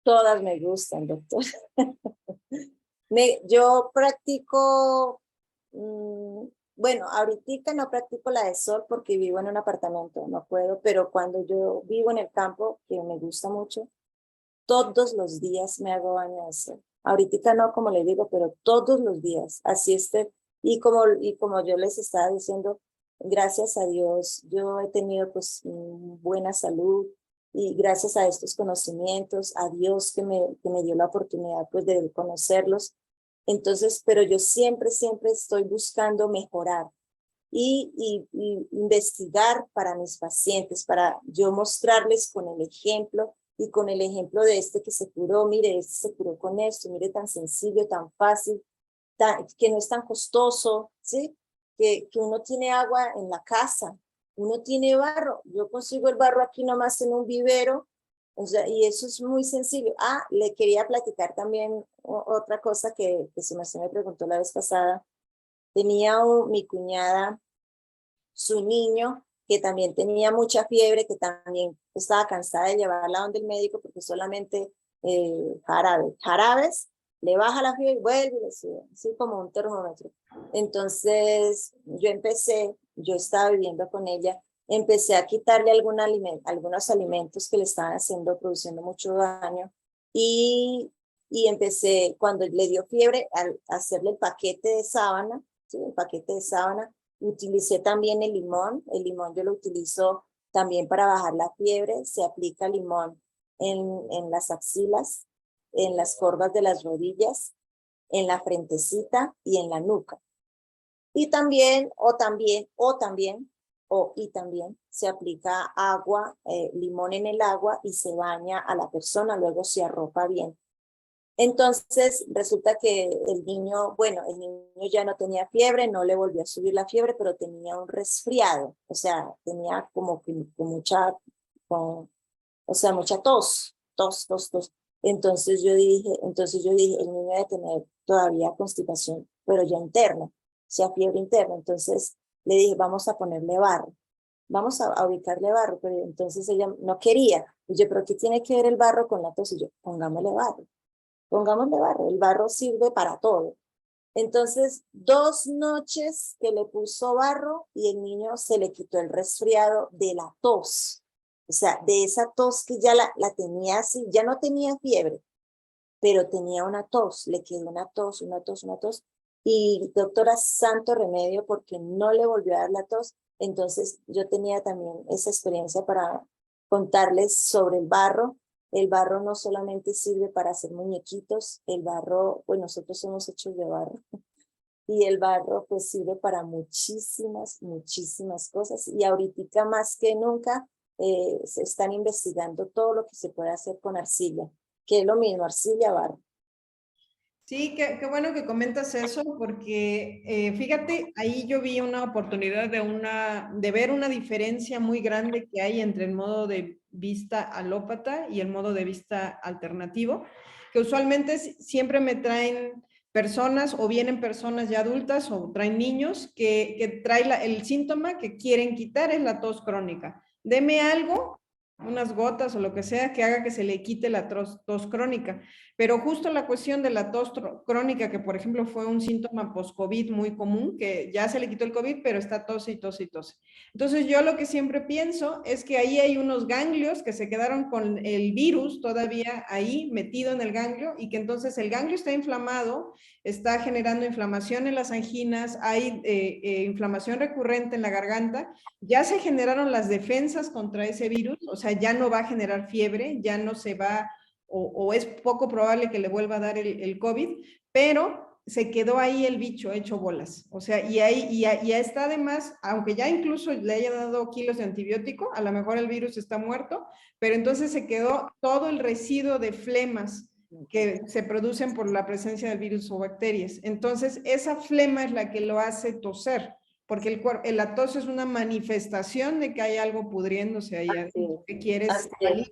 Todas me gustan, doctor. Yo practico, bueno, ahorita no practico la de sol porque vivo en un apartamento, no puedo, pero cuando yo vivo en el campo, que me gusta mucho, todos los días me hago baño de sol. Ahorita no, como le digo, pero todos los días. Así Y como yo les estaba diciendo, gracias a Dios, yo he tenido pues buena salud y gracias a estos conocimientos, a Dios que me dio la oportunidad pues de conocerlos. Entonces, pero yo siempre, siempre estoy buscando mejorar y investigar para mis pacientes, para yo mostrarles con el ejemplo y con el ejemplo de este que se curó, mire, este se curó con esto, mire, tan sencillo, tan fácil, que no es tan costoso, ¿sí? Que uno tiene agua en la casa, uno tiene barro, yo consigo el barro aquí nomás en un vivero, o sea, y eso es muy sencillo. Ah, le quería platicar también otra cosa que se me preguntó la vez pasada. Tenía mi cuñada, su niño, que también tenía mucha fiebre, que también estaba cansada de llevarla donde el médico porque solamente jarabes, le baja la fiebre y vuelve y le sube, así como un termómetro. Entonces yo estaba viviendo con ella, empecé a quitarle algunos alimentos que le estaban produciendo mucho daño y empecé, cuando le dio fiebre, al hacerle el paquete de sábana, ¿sí? El paquete de sábana. Utilicé también el limón yo lo utilizo también para bajar la fiebre, se aplica limón en las axilas, en las corvas de las rodillas, en la frentecita y en la nuca. Y también, y también se aplica agua, limón en el agua y se baña a la persona, luego se arropa bien. Entonces resulta que el niño ya no tenía fiebre, no le volvió a subir la fiebre, pero tenía un resfriado, o sea, tenía como que mucha tos. Entonces yo dije, el niño debe tener todavía constipación, pero ya interna, o sea, fiebre interna. Entonces le dije, vamos a ponerle barro, vamos a ubicarle barro, pero entonces ella no quería. Y yo, pero ¿qué tiene que ver el barro con la tos? Y yo, pongámosle barro, el barro sirve para todo. Entonces, 2 noches que le puso barro y el niño se le quitó el resfriado de la tos. O sea, de esa tos que ya la tenía así, ya no tenía fiebre, pero tenía una tos, le quedó una tos. Y doctora, santo remedio porque no le volvió a dar la tos. Entonces, yo tenía también esa experiencia para contarles sobre el barro. El barro no solamente sirve para hacer muñequitos, el barro, pues nosotros somos hechos de barro. Y el barro pues sirve para muchísimas, muchísimas cosas. Y ahorita más que nunca se están investigando todo lo que se puede hacer con arcilla, que es lo mismo, arcilla, barro.
Sí, qué bueno que comentas eso, porque fíjate, ahí yo vi una oportunidad de ver una diferencia muy grande que hay entre el modo de vista alópata y el modo de vista alternativo, que usualmente siempre me traen personas o vienen personas ya adultas o traen niños que traen el síntoma que quieren quitar es la tos crónica. Deme algo, unas gotas o lo que sea, que haga que se le quite la tos crónica. Pero justo la cuestión de la tos crónica, que por ejemplo fue un síntoma post-COVID muy común, que ya se le quitó el COVID, pero está tos y tos y tos. Entonces yo lo que siempre pienso es que ahí hay unos ganglios que se quedaron con el virus todavía ahí metido en el ganglio y que entonces el ganglio está inflamado, está generando inflamación en las anginas, hay inflamación recurrente en la garganta, ya se generaron las defensas contra ese virus, o sea, ya no va a generar fiebre, ya no se va o es poco probable que le vuelva a dar el COVID, pero se quedó ahí el bicho hecho bolas. O sea, y ya está además, aunque ya incluso le haya dado kilos de antibiótico, a lo mejor el virus está muerto, pero entonces se quedó todo el residuo de flemas que se producen por la presencia del virus o bacterias. Entonces, esa flema es la que lo hace toser, porque la tos es una manifestación de que hay algo pudriéndose ahí adentro, que quieres salir.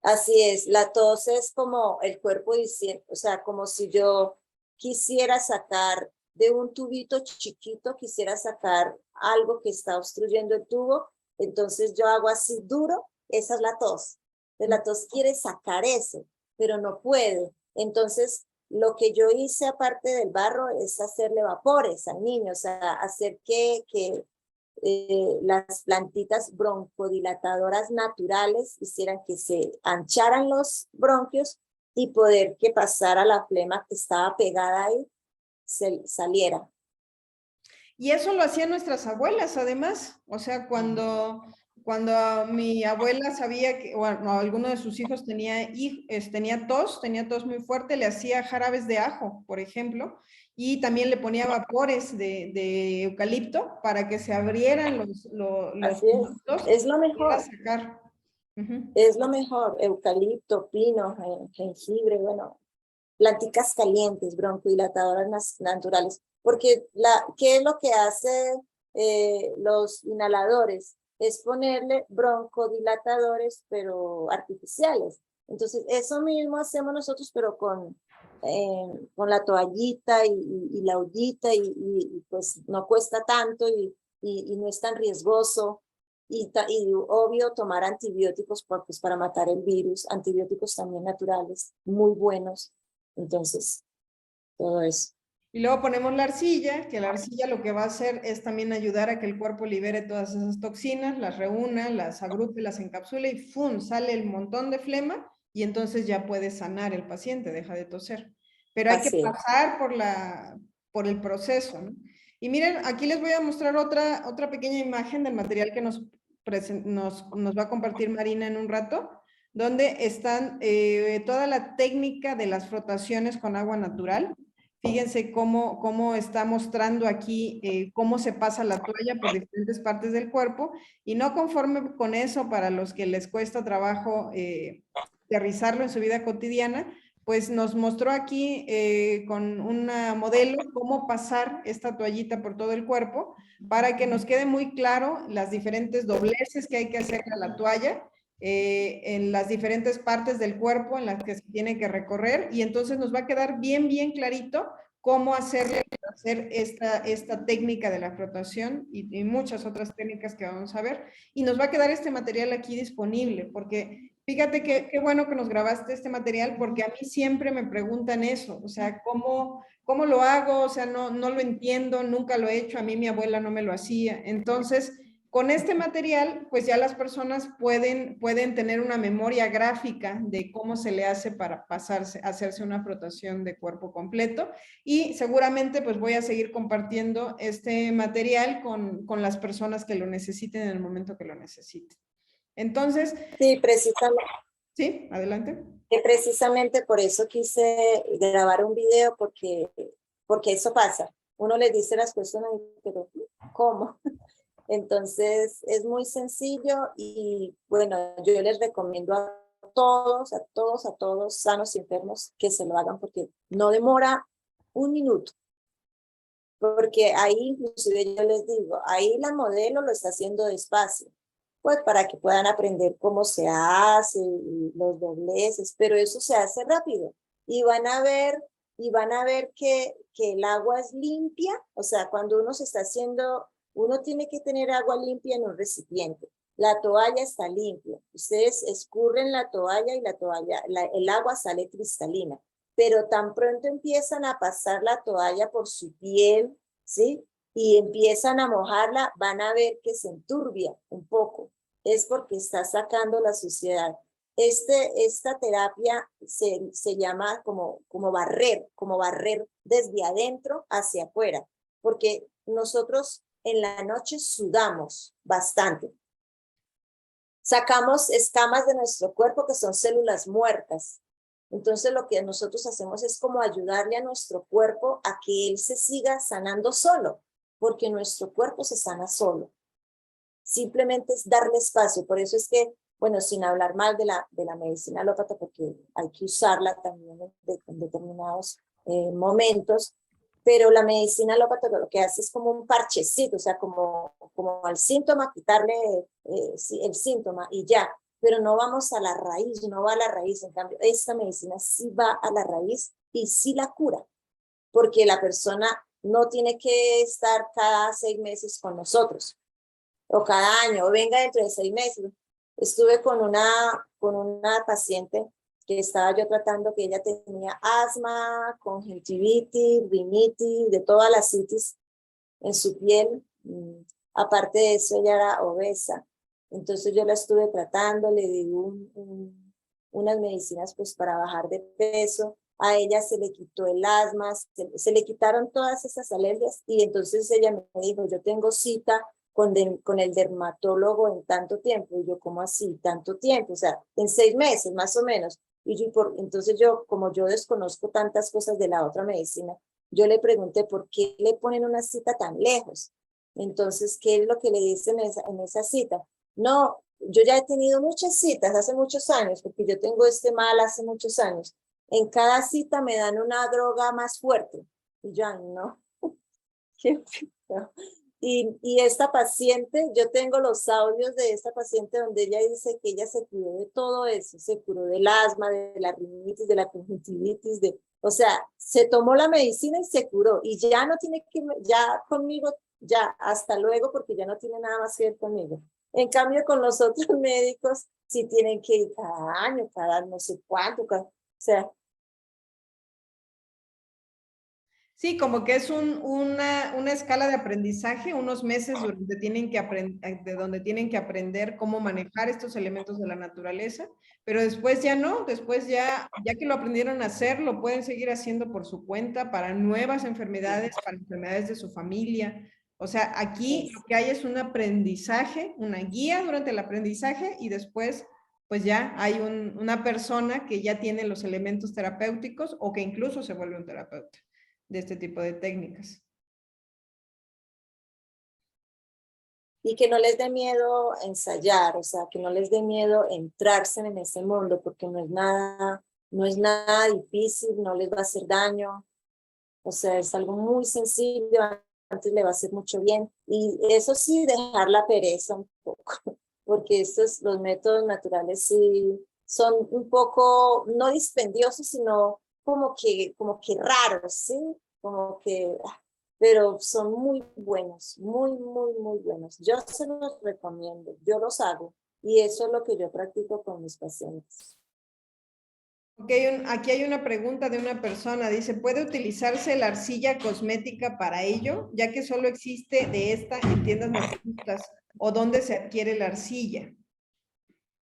Así es, la tos es como el cuerpo diciendo, o sea, como si yo quisiera sacar de un tubito chiquito, quisiera sacar algo que está obstruyendo el tubo, entonces yo hago así duro, esa es la tos. Entonces, la tos quiere sacar eso, pero no puede. Entonces, lo que yo hice aparte del barro es hacerle vapores al niño, o sea, hacer que las plantitas broncodilatadoras naturales hicieran que se ancharan los bronquios y poder que pasara la flema que estaba pegada ahí, saliera.
Y eso lo hacían nuestras abuelas, además. O sea, cuando mi abuela sabía que, bueno, alguno de sus hijos tenía tos muy fuerte, le hacía jarabes de ajo, por ejemplo, y también le ponía vapores de eucalipto para que se abrieran los
Así
conductos
es lo
y pudiera
mejor,
sacar. Ujú.
es lo mejor, eucalipto, pino, jengibre, bueno, planticas calientes, broncodilatadoras naturales, porque ¿qué es lo que hace los inhaladores? Es ponerle broncodilatadores, pero artificiales. Entonces, eso mismo hacemos nosotros, pero con la toallita y la ollita, y pues no cuesta tanto y no es tan riesgoso. Y obvio tomar antibióticos pues, para matar el virus, antibióticos también naturales, muy buenos. Entonces, todo eso.
Y luego ponemos la arcilla, que la arcilla lo que va a hacer es también ayudar a que el cuerpo libere todas esas toxinas, las reúna, las agrupe, las encapsule y ¡fum! Sale el montón de flema y entonces ya puede sanar el paciente, deja de toser. Pero hay que
Así es.
pasar por el proceso, ¿no? Y miren, aquí les voy a mostrar otra pequeña imagen del material que nos va a compartir Marina en un rato, donde están toda la técnica de las frotaciones con agua natural. Fíjense cómo está mostrando aquí cómo se pasa la toalla por diferentes partes del cuerpo, y no conforme con eso, para los que les cuesta trabajo aterrizarlo en su vida cotidiana, pues nos mostró aquí con una modelo cómo pasar esta toallita por todo el cuerpo para que nos quede muy claro las diferentes dobleces que hay que hacer a la toalla en las diferentes partes del cuerpo en las que se tiene que recorrer, y entonces nos va a quedar bien clarito cómo hacer esta técnica de la frotación y muchas otras técnicas que vamos a ver, y nos va a quedar este material aquí disponible, porque fíjate qué bueno que nos grabaste este material, porque a mí siempre me preguntan eso, o sea, ¿cómo lo hago? O sea, no lo entiendo, nunca lo he hecho, a mí mi abuela no me lo hacía. Entonces, con este material, pues ya las personas pueden tener una memoria gráfica de cómo se le hace para hacerse una frotación de cuerpo completo, y seguramente pues voy a seguir compartiendo este material con las personas que lo necesiten en el momento que lo necesiten. Entonces,
Sí, precisamente,
sí, adelante.
precisamente por eso quise grabar un video, porque eso pasa. Uno le dice las personas, pero ¿cómo? Entonces, es muy sencillo y bueno, yo les recomiendo a todos, sanos y enfermos, que se lo hagan porque no demora un minuto. Porque ahí inclusive yo les digo, ahí la modelo lo está haciendo despacio, pues para que puedan aprender cómo se hace y los dobleces, pero eso se hace rápido y van a ver que el agua es limpia, o sea, cuando uno se está haciendo, uno tiene que tener agua limpia en un recipiente. La toalla está limpia, ustedes escurren la toalla y el agua sale cristalina, pero tan pronto empiezan a pasar la toalla por su piel, ¿sí? Y empiezan a mojarla, van a ver que se enturbia un poco. Es porque está sacando la suciedad. Esta terapia se llama como barrer desde adentro hacia afuera, porque nosotros en la noche sudamos bastante. Sacamos escamas de nuestro cuerpo que son células muertas. Entonces lo que nosotros hacemos es como ayudarle a nuestro cuerpo a que él se siga sanando solo, porque nuestro cuerpo se sana solo. Simplemente es darle espacio. Por eso es que, bueno, sin hablar mal de la medicina alópata, porque hay que usarla también en determinados momentos, pero la medicina alópata lo que hace es como un parchecito, o sea, como al síntoma, quitarle el síntoma y ya, pero no vamos a la raíz, no va a la raíz. En cambio, esta medicina sí va a la raíz y sí la cura, porque la persona no tiene que estar cada 6 meses con nosotros, o cada año, o venga dentro de 6 meses. Estuve con una paciente que estaba yo tratando, que ella tenía asma, conjuntivitis, rinitis, de todas las citis en su piel. Aparte de eso, ella era obesa. Entonces yo la estuve tratando, le di unas medicinas pues para bajar de peso, a ella se le quitó el asma, se le quitaron todas esas alergias y entonces ella me dijo, yo tengo cita con el dermatólogo en tanto tiempo. Y yo, ¿cómo así? ¿Tanto tiempo? O sea, en 6 meses más o menos. Entonces yo, como yo desconozco tantas cosas de la otra medicina, yo le pregunté por qué le ponen una cita tan lejos. Entonces, ¿qué es lo que le dicen en esa cita? No, yo ya he tenido muchas citas hace muchos años, porque yo tengo este mal hace muchos años. En cada cita me dan una droga más fuerte. Y yo, ay, no, qué feo. Y esta paciente, yo tengo los audios de esta paciente donde ella dice que ella se curó de todo eso, se curó del asma, de la rinitis, de la conjuntivitis, o sea, se tomó la medicina y se curó. Y ya no tiene que, ya conmigo, ya, hasta luego, porque ya no tiene nada más que ver conmigo. En cambio, con los otros médicos, sí tienen que ir cada año, cada no sé cuánto, o sea,
Sí, como que es una escala de aprendizaje, unos meses donde tienen que de donde tienen que aprender cómo manejar estos elementos de la naturaleza, pero después ya no, después ya que lo aprendieron a hacer, lo pueden seguir haciendo por su cuenta para nuevas enfermedades, para enfermedades de su familia. O sea, aquí lo que hay es un aprendizaje, una guía durante el aprendizaje y después pues ya hay una persona que ya tiene los elementos terapéuticos o que incluso se vuelve un terapeuta de este tipo de técnicas.
y que no les dé miedo ensayar, o sea, que no les dé miedo entrarse en ese mundo, porque no es nada difícil, no les va a hacer daño, o sea, es algo muy sencillo, antes le va a hacer mucho bien, y eso sí, dejar la pereza un poco, porque los métodos naturales sí son un poco, no dispendiosos, sino como que raros, ¿sí? Como que pero son muy buenos, muy, muy, muy buenos. Yo se los recomiendo, yo los hago y eso es lo que yo practico con mis pacientes.
Okay, aquí hay una pregunta de una persona, dice, ¿puede utilizarse la arcilla cosmética para ello? Ya que solo existe de esta en tiendas naturistas, ¿o dónde se adquiere la arcilla?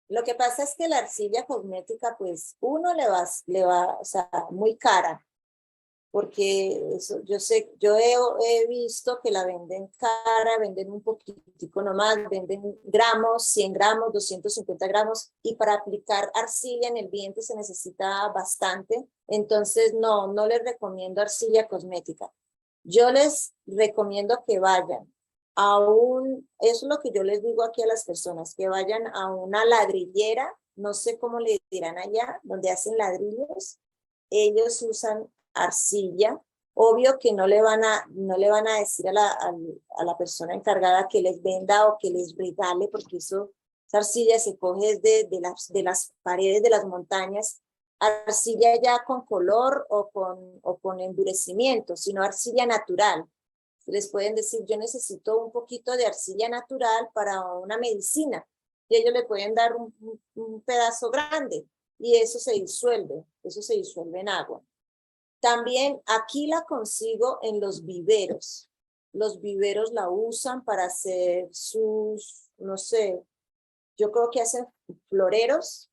Lo que pasa es que la arcilla cosmética, pues uno le va, o sea, muy cara, porque eso, he visto que la venden cara, venden un poquitico nomás, venden gramos, 100 gramos, 250 gramos, y para aplicar arcilla en el vientre se necesita bastante, entonces no les recomiendo arcilla cosmética. Yo les recomiendo que vayan eso es lo que yo les digo aquí a las personas, que vayan a una ladrillera, no sé cómo le dirán allá, donde hacen ladrillos, ellos usan arcilla. Obvio que no le van a decir a la persona encargada que les venda o que les regale, porque esa arcilla se coge de las paredes de las montañas, arcilla ya con color o con endurecimiento, sino arcilla natural. Les pueden decir, yo necesito un poquito de arcilla natural para una medicina, y ellos le pueden dar un pedazo grande, y eso se disuelve en agua. También aquí la consigo en los viveros. Los viveros la usan para hacer no sé, yo creo que hacen floreros,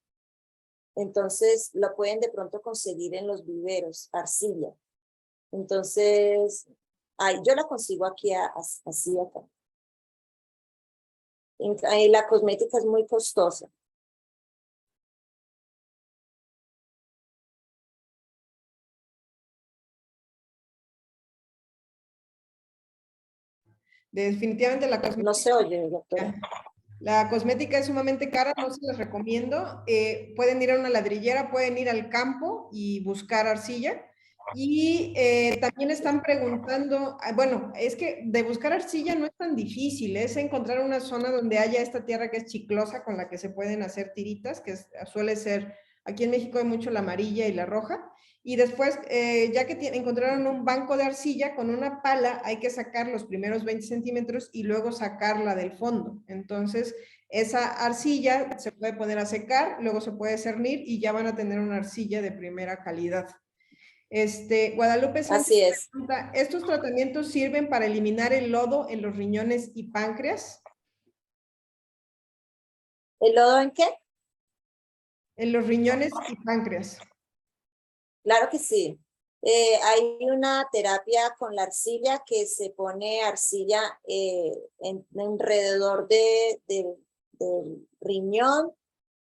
entonces lo pueden de pronto conseguir en los viveros, arcilla. Entonces, yo la consigo aquí así acá. Y la cosmética es muy costosa.
Definitivamente
No se oye, doctora.
la cosmética es sumamente cara, no se las recomiendo. Pueden ir a una ladrillera, pueden ir al campo y buscar arcilla. Y también están preguntando, bueno, es que de buscar arcilla no es tan difícil, es encontrar una zona donde haya esta tierra que es chiclosa con la que se pueden hacer tiritas, suele ser, aquí en México hay mucho la amarilla y la roja. Y después, ya que encontraron un banco de arcilla, con una pala hay que sacar los primeros 20 centímetros y luego sacarla del fondo. Entonces, esa arcilla se puede poner a secar, luego se puede cernir y ya van a tener una arcilla de primera calidad. Guadalupe Sánchez
Así es.
pregunta, ¿estos tratamientos sirven para eliminar el lodo en los riñones y páncreas?
¿El lodo en qué?
En los riñones y páncreas.
Claro que sí. Hay una terapia con la arcilla que se pone arcilla alrededor del riñón,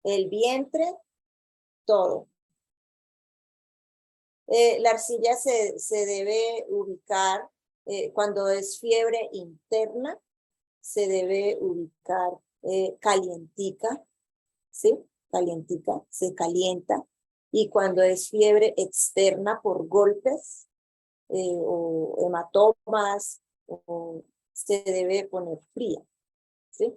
el vientre, todo. La arcilla se debe ubicar cuando es fiebre interna, se debe ubicar calientica, ¿sí? Calientica, se calienta. Y cuando es fiebre externa por golpes o hematomas, se debe poner fría, ¿sí?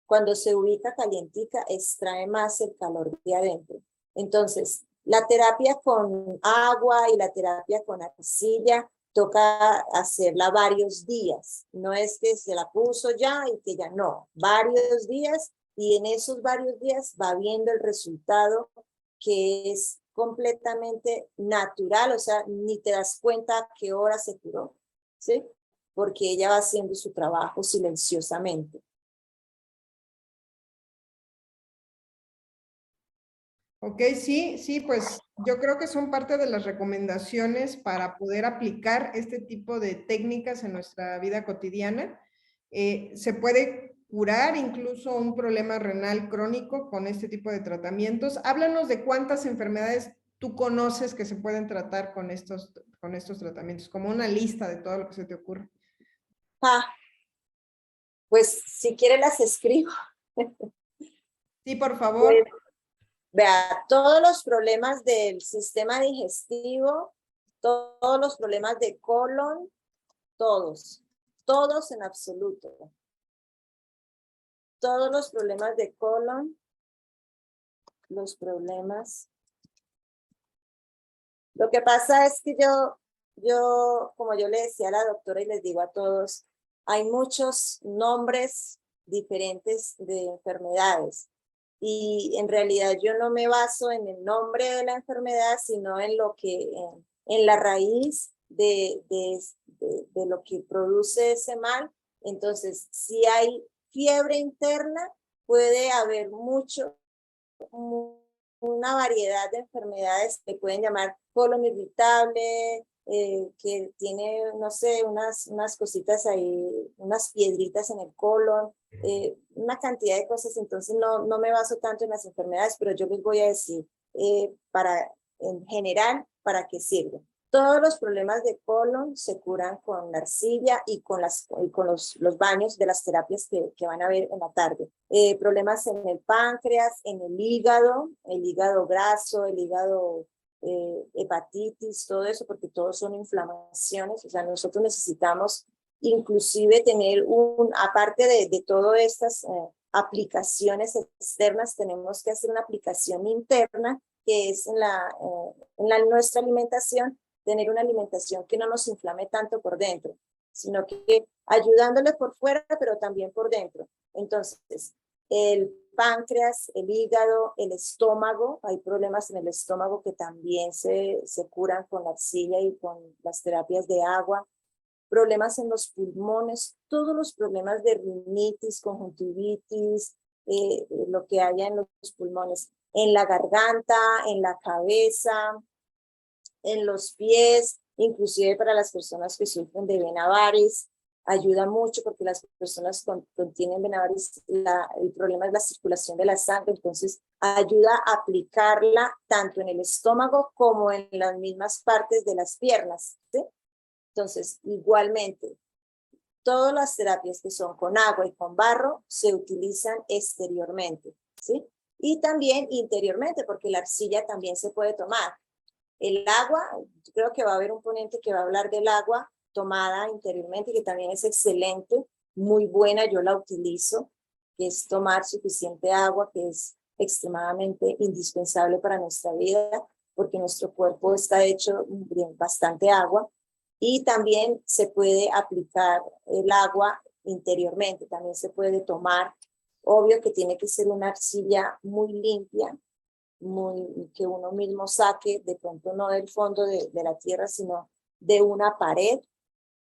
Cuando se ubica calientica, extrae más el calor de adentro. Entonces, la terapia con agua y la terapia con arcilla toca hacerla varios días. No es que se la puso ya y que ya no. Varios días, y en esos varios días va viendo el resultado, que es completamente natural, o sea, ni te das cuenta a qué hora se curó, ¿sí? Porque ella va haciendo su trabajo silenciosamente.
Ok, sí, sí, pues yo creo que son parte de las recomendaciones para poder aplicar este tipo de técnicas en nuestra vida cotidiana. Se puede curar incluso un problema renal crónico con este tipo de tratamientos. Háblanos de cuántas enfermedades tú conoces que se pueden tratar con estos tratamientos, como una lista de todo lo que se te ocurra.
Pues si quiere las escribo.
Sí, por favor.
Pues, vea, todos los problemas del sistema digestivo, todos los problemas de colon, todos en absoluto. Todos los problemas de colon, los problemas. Lo que pasa es que como yo le decía a la doctora y les digo a todos, hay muchos nombres diferentes de enfermedades. Y en realidad yo no me baso en el nombre de la enfermedad, sino en en la raíz de lo que produce ese mal. Entonces, si hay fiebre interna, puede haber una variedad de enfermedades que pueden llamar colon irritable, que tiene, no sé, unas cositas ahí, unas piedritas en el colon, una cantidad de cosas. Entonces no me baso tanto en las enfermedades, pero yo les voy a decir en general para qué sirve. Todos los problemas de colon se curan con la arcilla y con los baños de las terapias que van a ver en la tarde. Problemas en el páncreas, en el hígado graso, el hígado hepatitis, todo eso, porque todos son inflamaciones. O sea, nosotros necesitamos inclusive tener aparte de todas estas aplicaciones externas, tenemos que hacer una aplicación interna, que es en nuestra alimentación, tener una alimentación que no nos inflame tanto por dentro, sino que ayudándole por fuera, pero también por dentro. Entonces, el páncreas, el hígado, el estómago, hay problemas en el estómago que también se curan con la arcilla y con las terapias de agua. Problemas en los pulmones, todos los problemas de rinitis, conjuntivitis, lo que haya en los pulmones, en la garganta, en la cabeza, en los pies, inclusive para las personas que sufren de vena varis, ayuda mucho porque las personas tienen vena varis, el problema es la circulación de la sangre, entonces ayuda a aplicarla tanto en el estómago como en las mismas partes de las piernas, ¿sí? Entonces, igualmente, todas las terapias que son con agua y con barro se utilizan exteriormente, ¿sí? Y también interiormente, porque la arcilla también se puede tomar. El agua, creo que va a haber un ponente que va a hablar del agua tomada interiormente, que también es excelente, muy buena, yo la utilizo, que es tomar suficiente agua, que es extremadamente indispensable para nuestra vida, porque nuestro cuerpo está hecho de bastante agua. Y también se puede aplicar el agua interiormente, también se puede tomar. Obvio que tiene que ser una arcilla muy limpia, que uno mismo saque, de pronto no del fondo de la tierra, sino de una pared,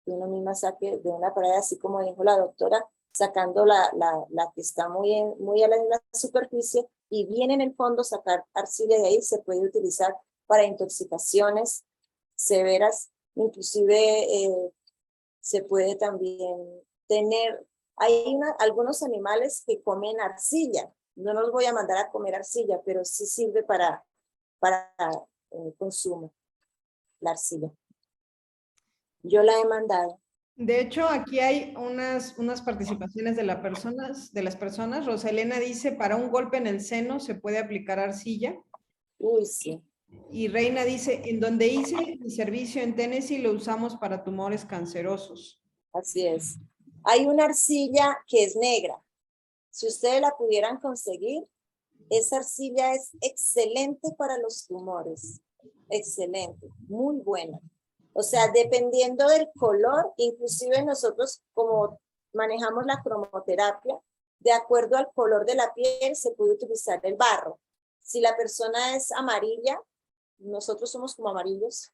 que uno mismo saque de una pared, así como dijo la doctora, sacando la que está muy a la superficie, y bien en el fondo sacar arcilla de ahí. Se puede utilizar para intoxicaciones severas. Inclusive se puede también tener, algunos animales que comen arcilla. No los voy a mandar a comer arcilla, pero sí sirve para consumo, la arcilla. Yo la he mandado.
De hecho, aquí hay unas participaciones de las personas. Rosalena dice, para un golpe en el seno se puede aplicar arcilla.
Uy, sí.
Y Reina dice, en donde hice mi servicio en Tennessee lo usamos para tumores cancerosos.
Así es. Hay una arcilla que es negra. Si ustedes la pudieran conseguir, esa arcilla es excelente para los tumores. Excelente, muy buena. O sea, dependiendo del color, inclusive nosotros como manejamos la cromoterapia, de acuerdo al color de la piel se puede utilizar el barro. Si la persona es amarilla, nosotros somos como amarillos,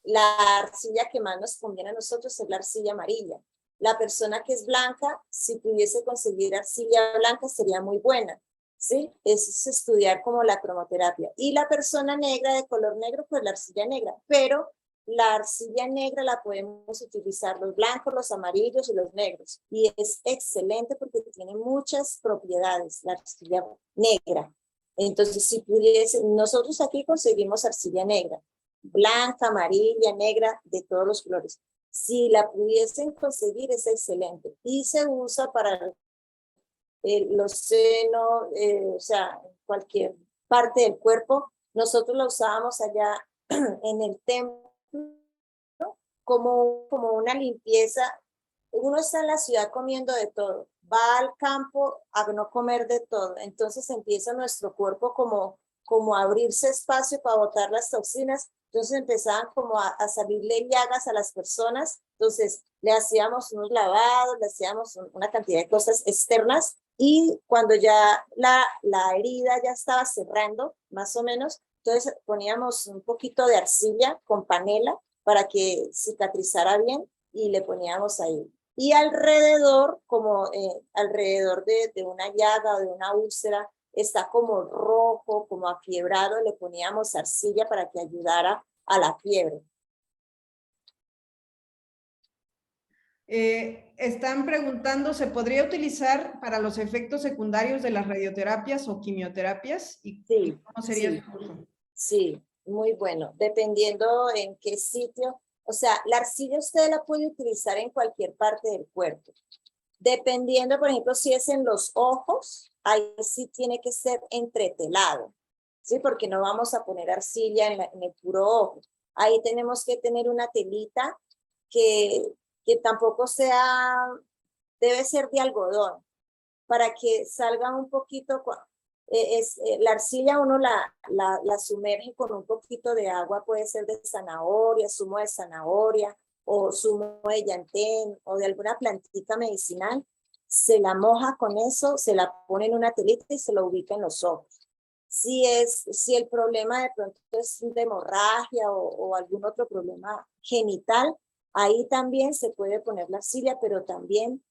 la arcilla que más nos conviene a nosotros es la arcilla amarilla. La persona que es blanca, si pudiese conseguir arcilla blanca sería muy buena, ¿sí? Es estudiar como la cromoterapia. Y la persona negra, de color negro, pues la arcilla negra. Pero la arcilla negra la podemos utilizar los blancos, los amarillos y los negros. Y es excelente porque tiene muchas propiedades, la arcilla negra. Entonces, si pudiese, nosotros aquí conseguimos arcilla negra, blanca, amarilla, negra, de todos los colores. Si la pudiesen conseguir, es excelente. Y se usa para los senos, o sea, cualquier parte del cuerpo. Nosotros la usábamos allá en el templo como una limpieza. Uno está en la ciudad comiendo de todo, va al campo a no comer de todo, entonces empieza nuestro cuerpo como a abrirse espacio para botar las toxinas, entonces empezaban como a salirle llagas a las personas, entonces le hacíamos unos lavados, le hacíamos una cantidad de cosas externas y cuando ya la herida ya estaba cerrando, más o menos, entonces poníamos un poquito de arcilla con panela para que cicatrizara bien y le poníamos ahí. Y alrededor, como alrededor de una llaga o de una úlcera, está como rojo, como afiebrado, le poníamos arcilla para que ayudara a la fiebre.
Están preguntando, ¿se podría utilizar para los efectos secundarios de las radioterapias o quimioterapias? ¿Y
sí,
cómo sería
sí,
su uso?
Sí, muy bueno, dependiendo en qué sitio. O sea, la arcilla usted la puede utilizar en cualquier parte del cuerpo. Dependiendo, por ejemplo, si es en los ojos, ahí sí tiene que ser entretelado, ¿sí? Porque no vamos a poner arcilla en el puro ojo. Ahí tenemos que tener una telita que tampoco debe ser de algodón, para que salga un poquito, la arcilla uno la sumerge con un poquito de agua, puede ser de zanahoria, zumo de zanahoria, o zumo de llantén, o de alguna plantita medicinal, se la moja con eso, se la pone en una telita y se lo ubica en los ojos. Si el problema de pronto es de hemorragia o algún otro problema genital, ahí también se puede poner la arcilla, pero también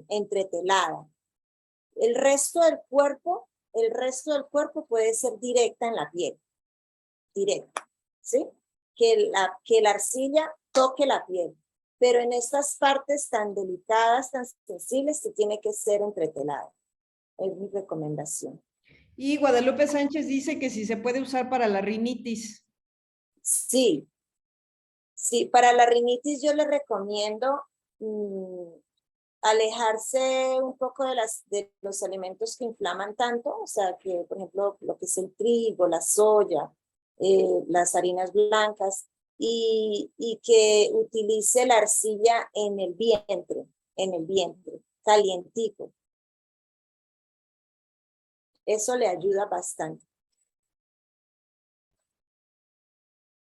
entretelada. El resto del cuerpo puede ser directa en la piel, directa, ¿sí? Que la arcilla toque la piel, pero en estas partes tan delicadas, tan sensibles, se tiene que ser entretelada. Es mi recomendación.
Y Guadalupe Sánchez dice que si se puede usar para la rinitis.
Sí, para la rinitis yo le recomiendo alejarse un poco de los alimentos que inflaman tanto, o sea, que por ejemplo lo que es el trigo, la soya, las harinas blancas, y que utilice la arcilla en el vientre, calientico. Eso le ayuda bastante.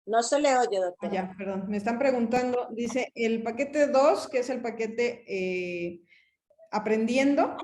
No se le oye, doctora.
Ya, perdón, me están preguntando, dice, el paquete 2, que es el paquete aprendiendo,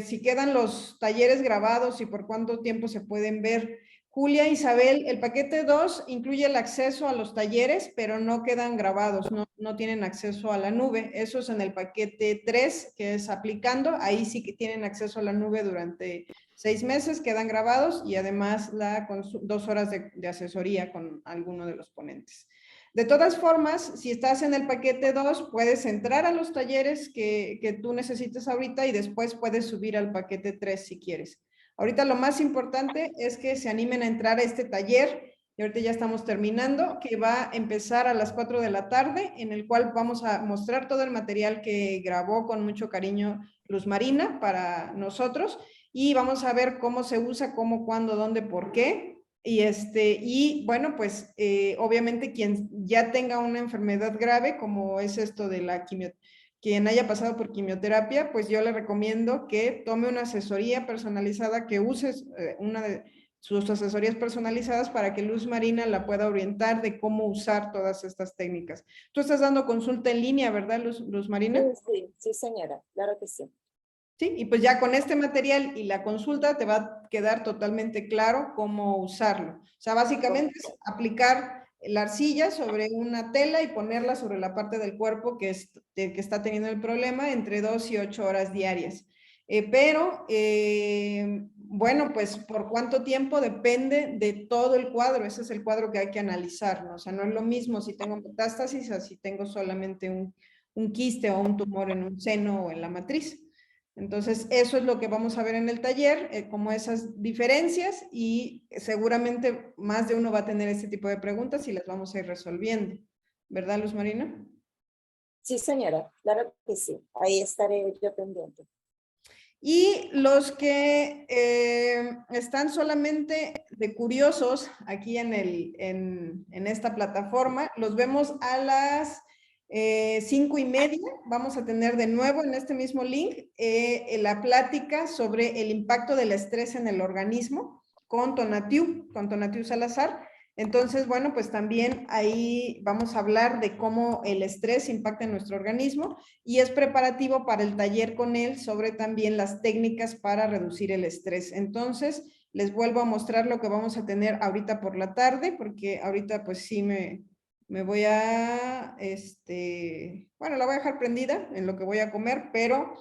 si quedan los talleres grabados y por cuánto tiempo se pueden ver. Julia, Isabel, el paquete 2 incluye el acceso a los talleres, pero no quedan grabados, no tienen acceso a la nube. Eso es en el paquete 3, que es aplicando, ahí sí que tienen acceso a la nube durante 6 meses quedan grabados y además 2 horas de asesoría con alguno de los ponentes. De todas formas, si estás en el paquete 2, puedes entrar a los talleres que tú necesites ahorita y después puedes subir al paquete 3 si quieres. Ahorita lo más importante es que se animen a entrar a este taller, y ahorita ya estamos terminando, que va a empezar a las 4 de la tarde, en el cual vamos a mostrar todo el material que grabó con mucho cariño Luz Marina para nosotros, y vamos a ver cómo se usa, cómo, cuándo, dónde, por qué. Y bueno, pues obviamente quien ya tenga una enfermedad grave, como es esto de la quimioterapia, quien haya pasado por quimioterapia, pues yo le recomiendo que tome una asesoría personalizada, que uses una de sus asesorías personalizadas para que Luz Marina la pueda orientar de cómo usar todas estas técnicas. Tú estás dando consulta en línea, ¿verdad, Luz Marina?
Sí, señora, claro que sí.
Sí, y pues ya con este material y la consulta te va a quedar totalmente claro cómo usarlo. O sea, básicamente es aplicar la arcilla sobre una tela y ponerla sobre la parte del cuerpo que está teniendo el problema entre 2 y 8 horas diarias. Bueno, pues por cuánto tiempo depende de todo el cuadro. Ese es el cuadro que hay que analizar, ¿no? O sea, no es lo mismo si tengo metástasis o si tengo solamente un quiste o un tumor en un seno o en la matriz. Entonces, eso es lo que vamos a ver en el taller, como esas diferencias, y seguramente más de uno va a tener este tipo de preguntas y las vamos a ir resolviendo. ¿Verdad, Luz Marina?
Sí, señora, claro que sí. Ahí estaré yo pendiente.
Y los que están solamente de curiosos aquí en esta plataforma, los vemos a las 5:30. Vamos a tener de nuevo en este mismo link la plática sobre el impacto del estrés en el organismo con Tonatiuh Salazar. Entonces, bueno, pues también ahí vamos a hablar de cómo el estrés impacta en nuestro organismo, y es preparativo para el taller con él sobre también las técnicas para reducir el estrés. Entonces, les vuelvo a mostrar lo que vamos a tener ahorita por la tarde, porque ahorita pues sí me voy a, bueno, la voy a dejar prendida en lo que voy a comer, pero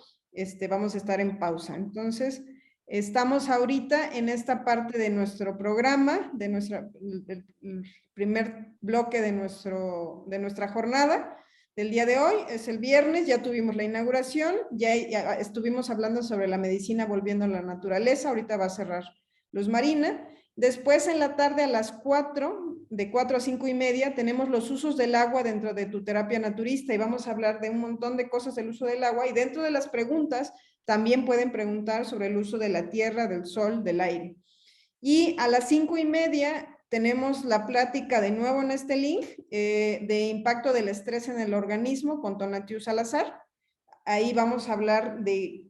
vamos a estar en pausa. Entonces, estamos ahorita en esta parte de nuestro programa, el primer bloque de nuestra jornada del día de hoy. Es el viernes, ya tuvimos la inauguración, ya estuvimos hablando sobre la medicina volviendo a la naturaleza. Ahorita va a cerrar Luz Marina. Después en la tarde a las 4, de 4 a 5:30, tenemos los usos del agua dentro de tu terapia naturista, y vamos a hablar de un montón de cosas del uso del agua, y dentro de las preguntas también pueden preguntar sobre el uso de la tierra, del sol, del aire. Y a las 5:30 tenemos la plática de nuevo en este link de impacto del estrés en el organismo con Tonatiuh Salazar. Ahí vamos a hablar de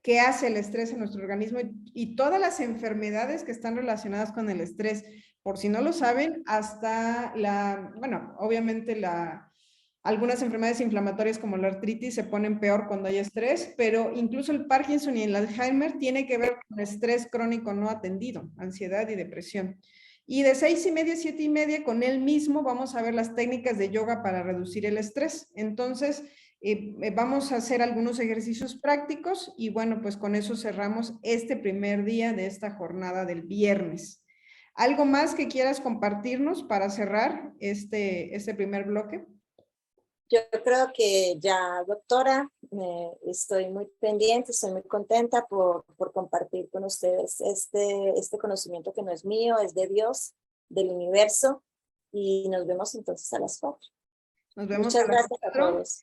qué hace el estrés en nuestro organismo y todas las enfermedades que están relacionadas con el estrés. Por si no lo saben, hasta bueno, obviamente algunas enfermedades inflamatorias como la artritis se ponen peor cuando hay estrés, pero incluso el Parkinson y el Alzheimer tiene que ver con estrés crónico no atendido, ansiedad y depresión. Y de 6:30 a 7:30 con él mismo vamos a ver las técnicas de yoga para reducir el estrés. Entonces, vamos a hacer algunos ejercicios prácticos y bueno, pues con eso cerramos este primer día de esta jornada del viernes. ¿Algo más que quieras compartirnos para cerrar este primer bloque?
Yo creo que ya, doctora, estoy muy pendiente, estoy muy contenta por compartir con ustedes este conocimiento que no es mío, es de Dios, del universo, y nos vemos entonces a las 4.
Nos vemos
Muchas
a las
gracias
4.
A todos.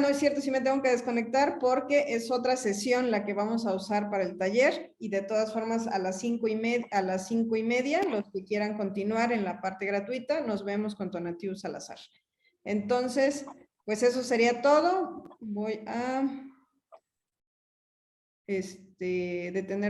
No es cierto, sí me tengo que desconectar porque es otra sesión la que vamos a usar para el taller, y de todas formas a las 5:30, los que quieran continuar en la parte gratuita, nos vemos con Tonatiuh Salazar. Entonces, pues eso sería todo. Voy a detener la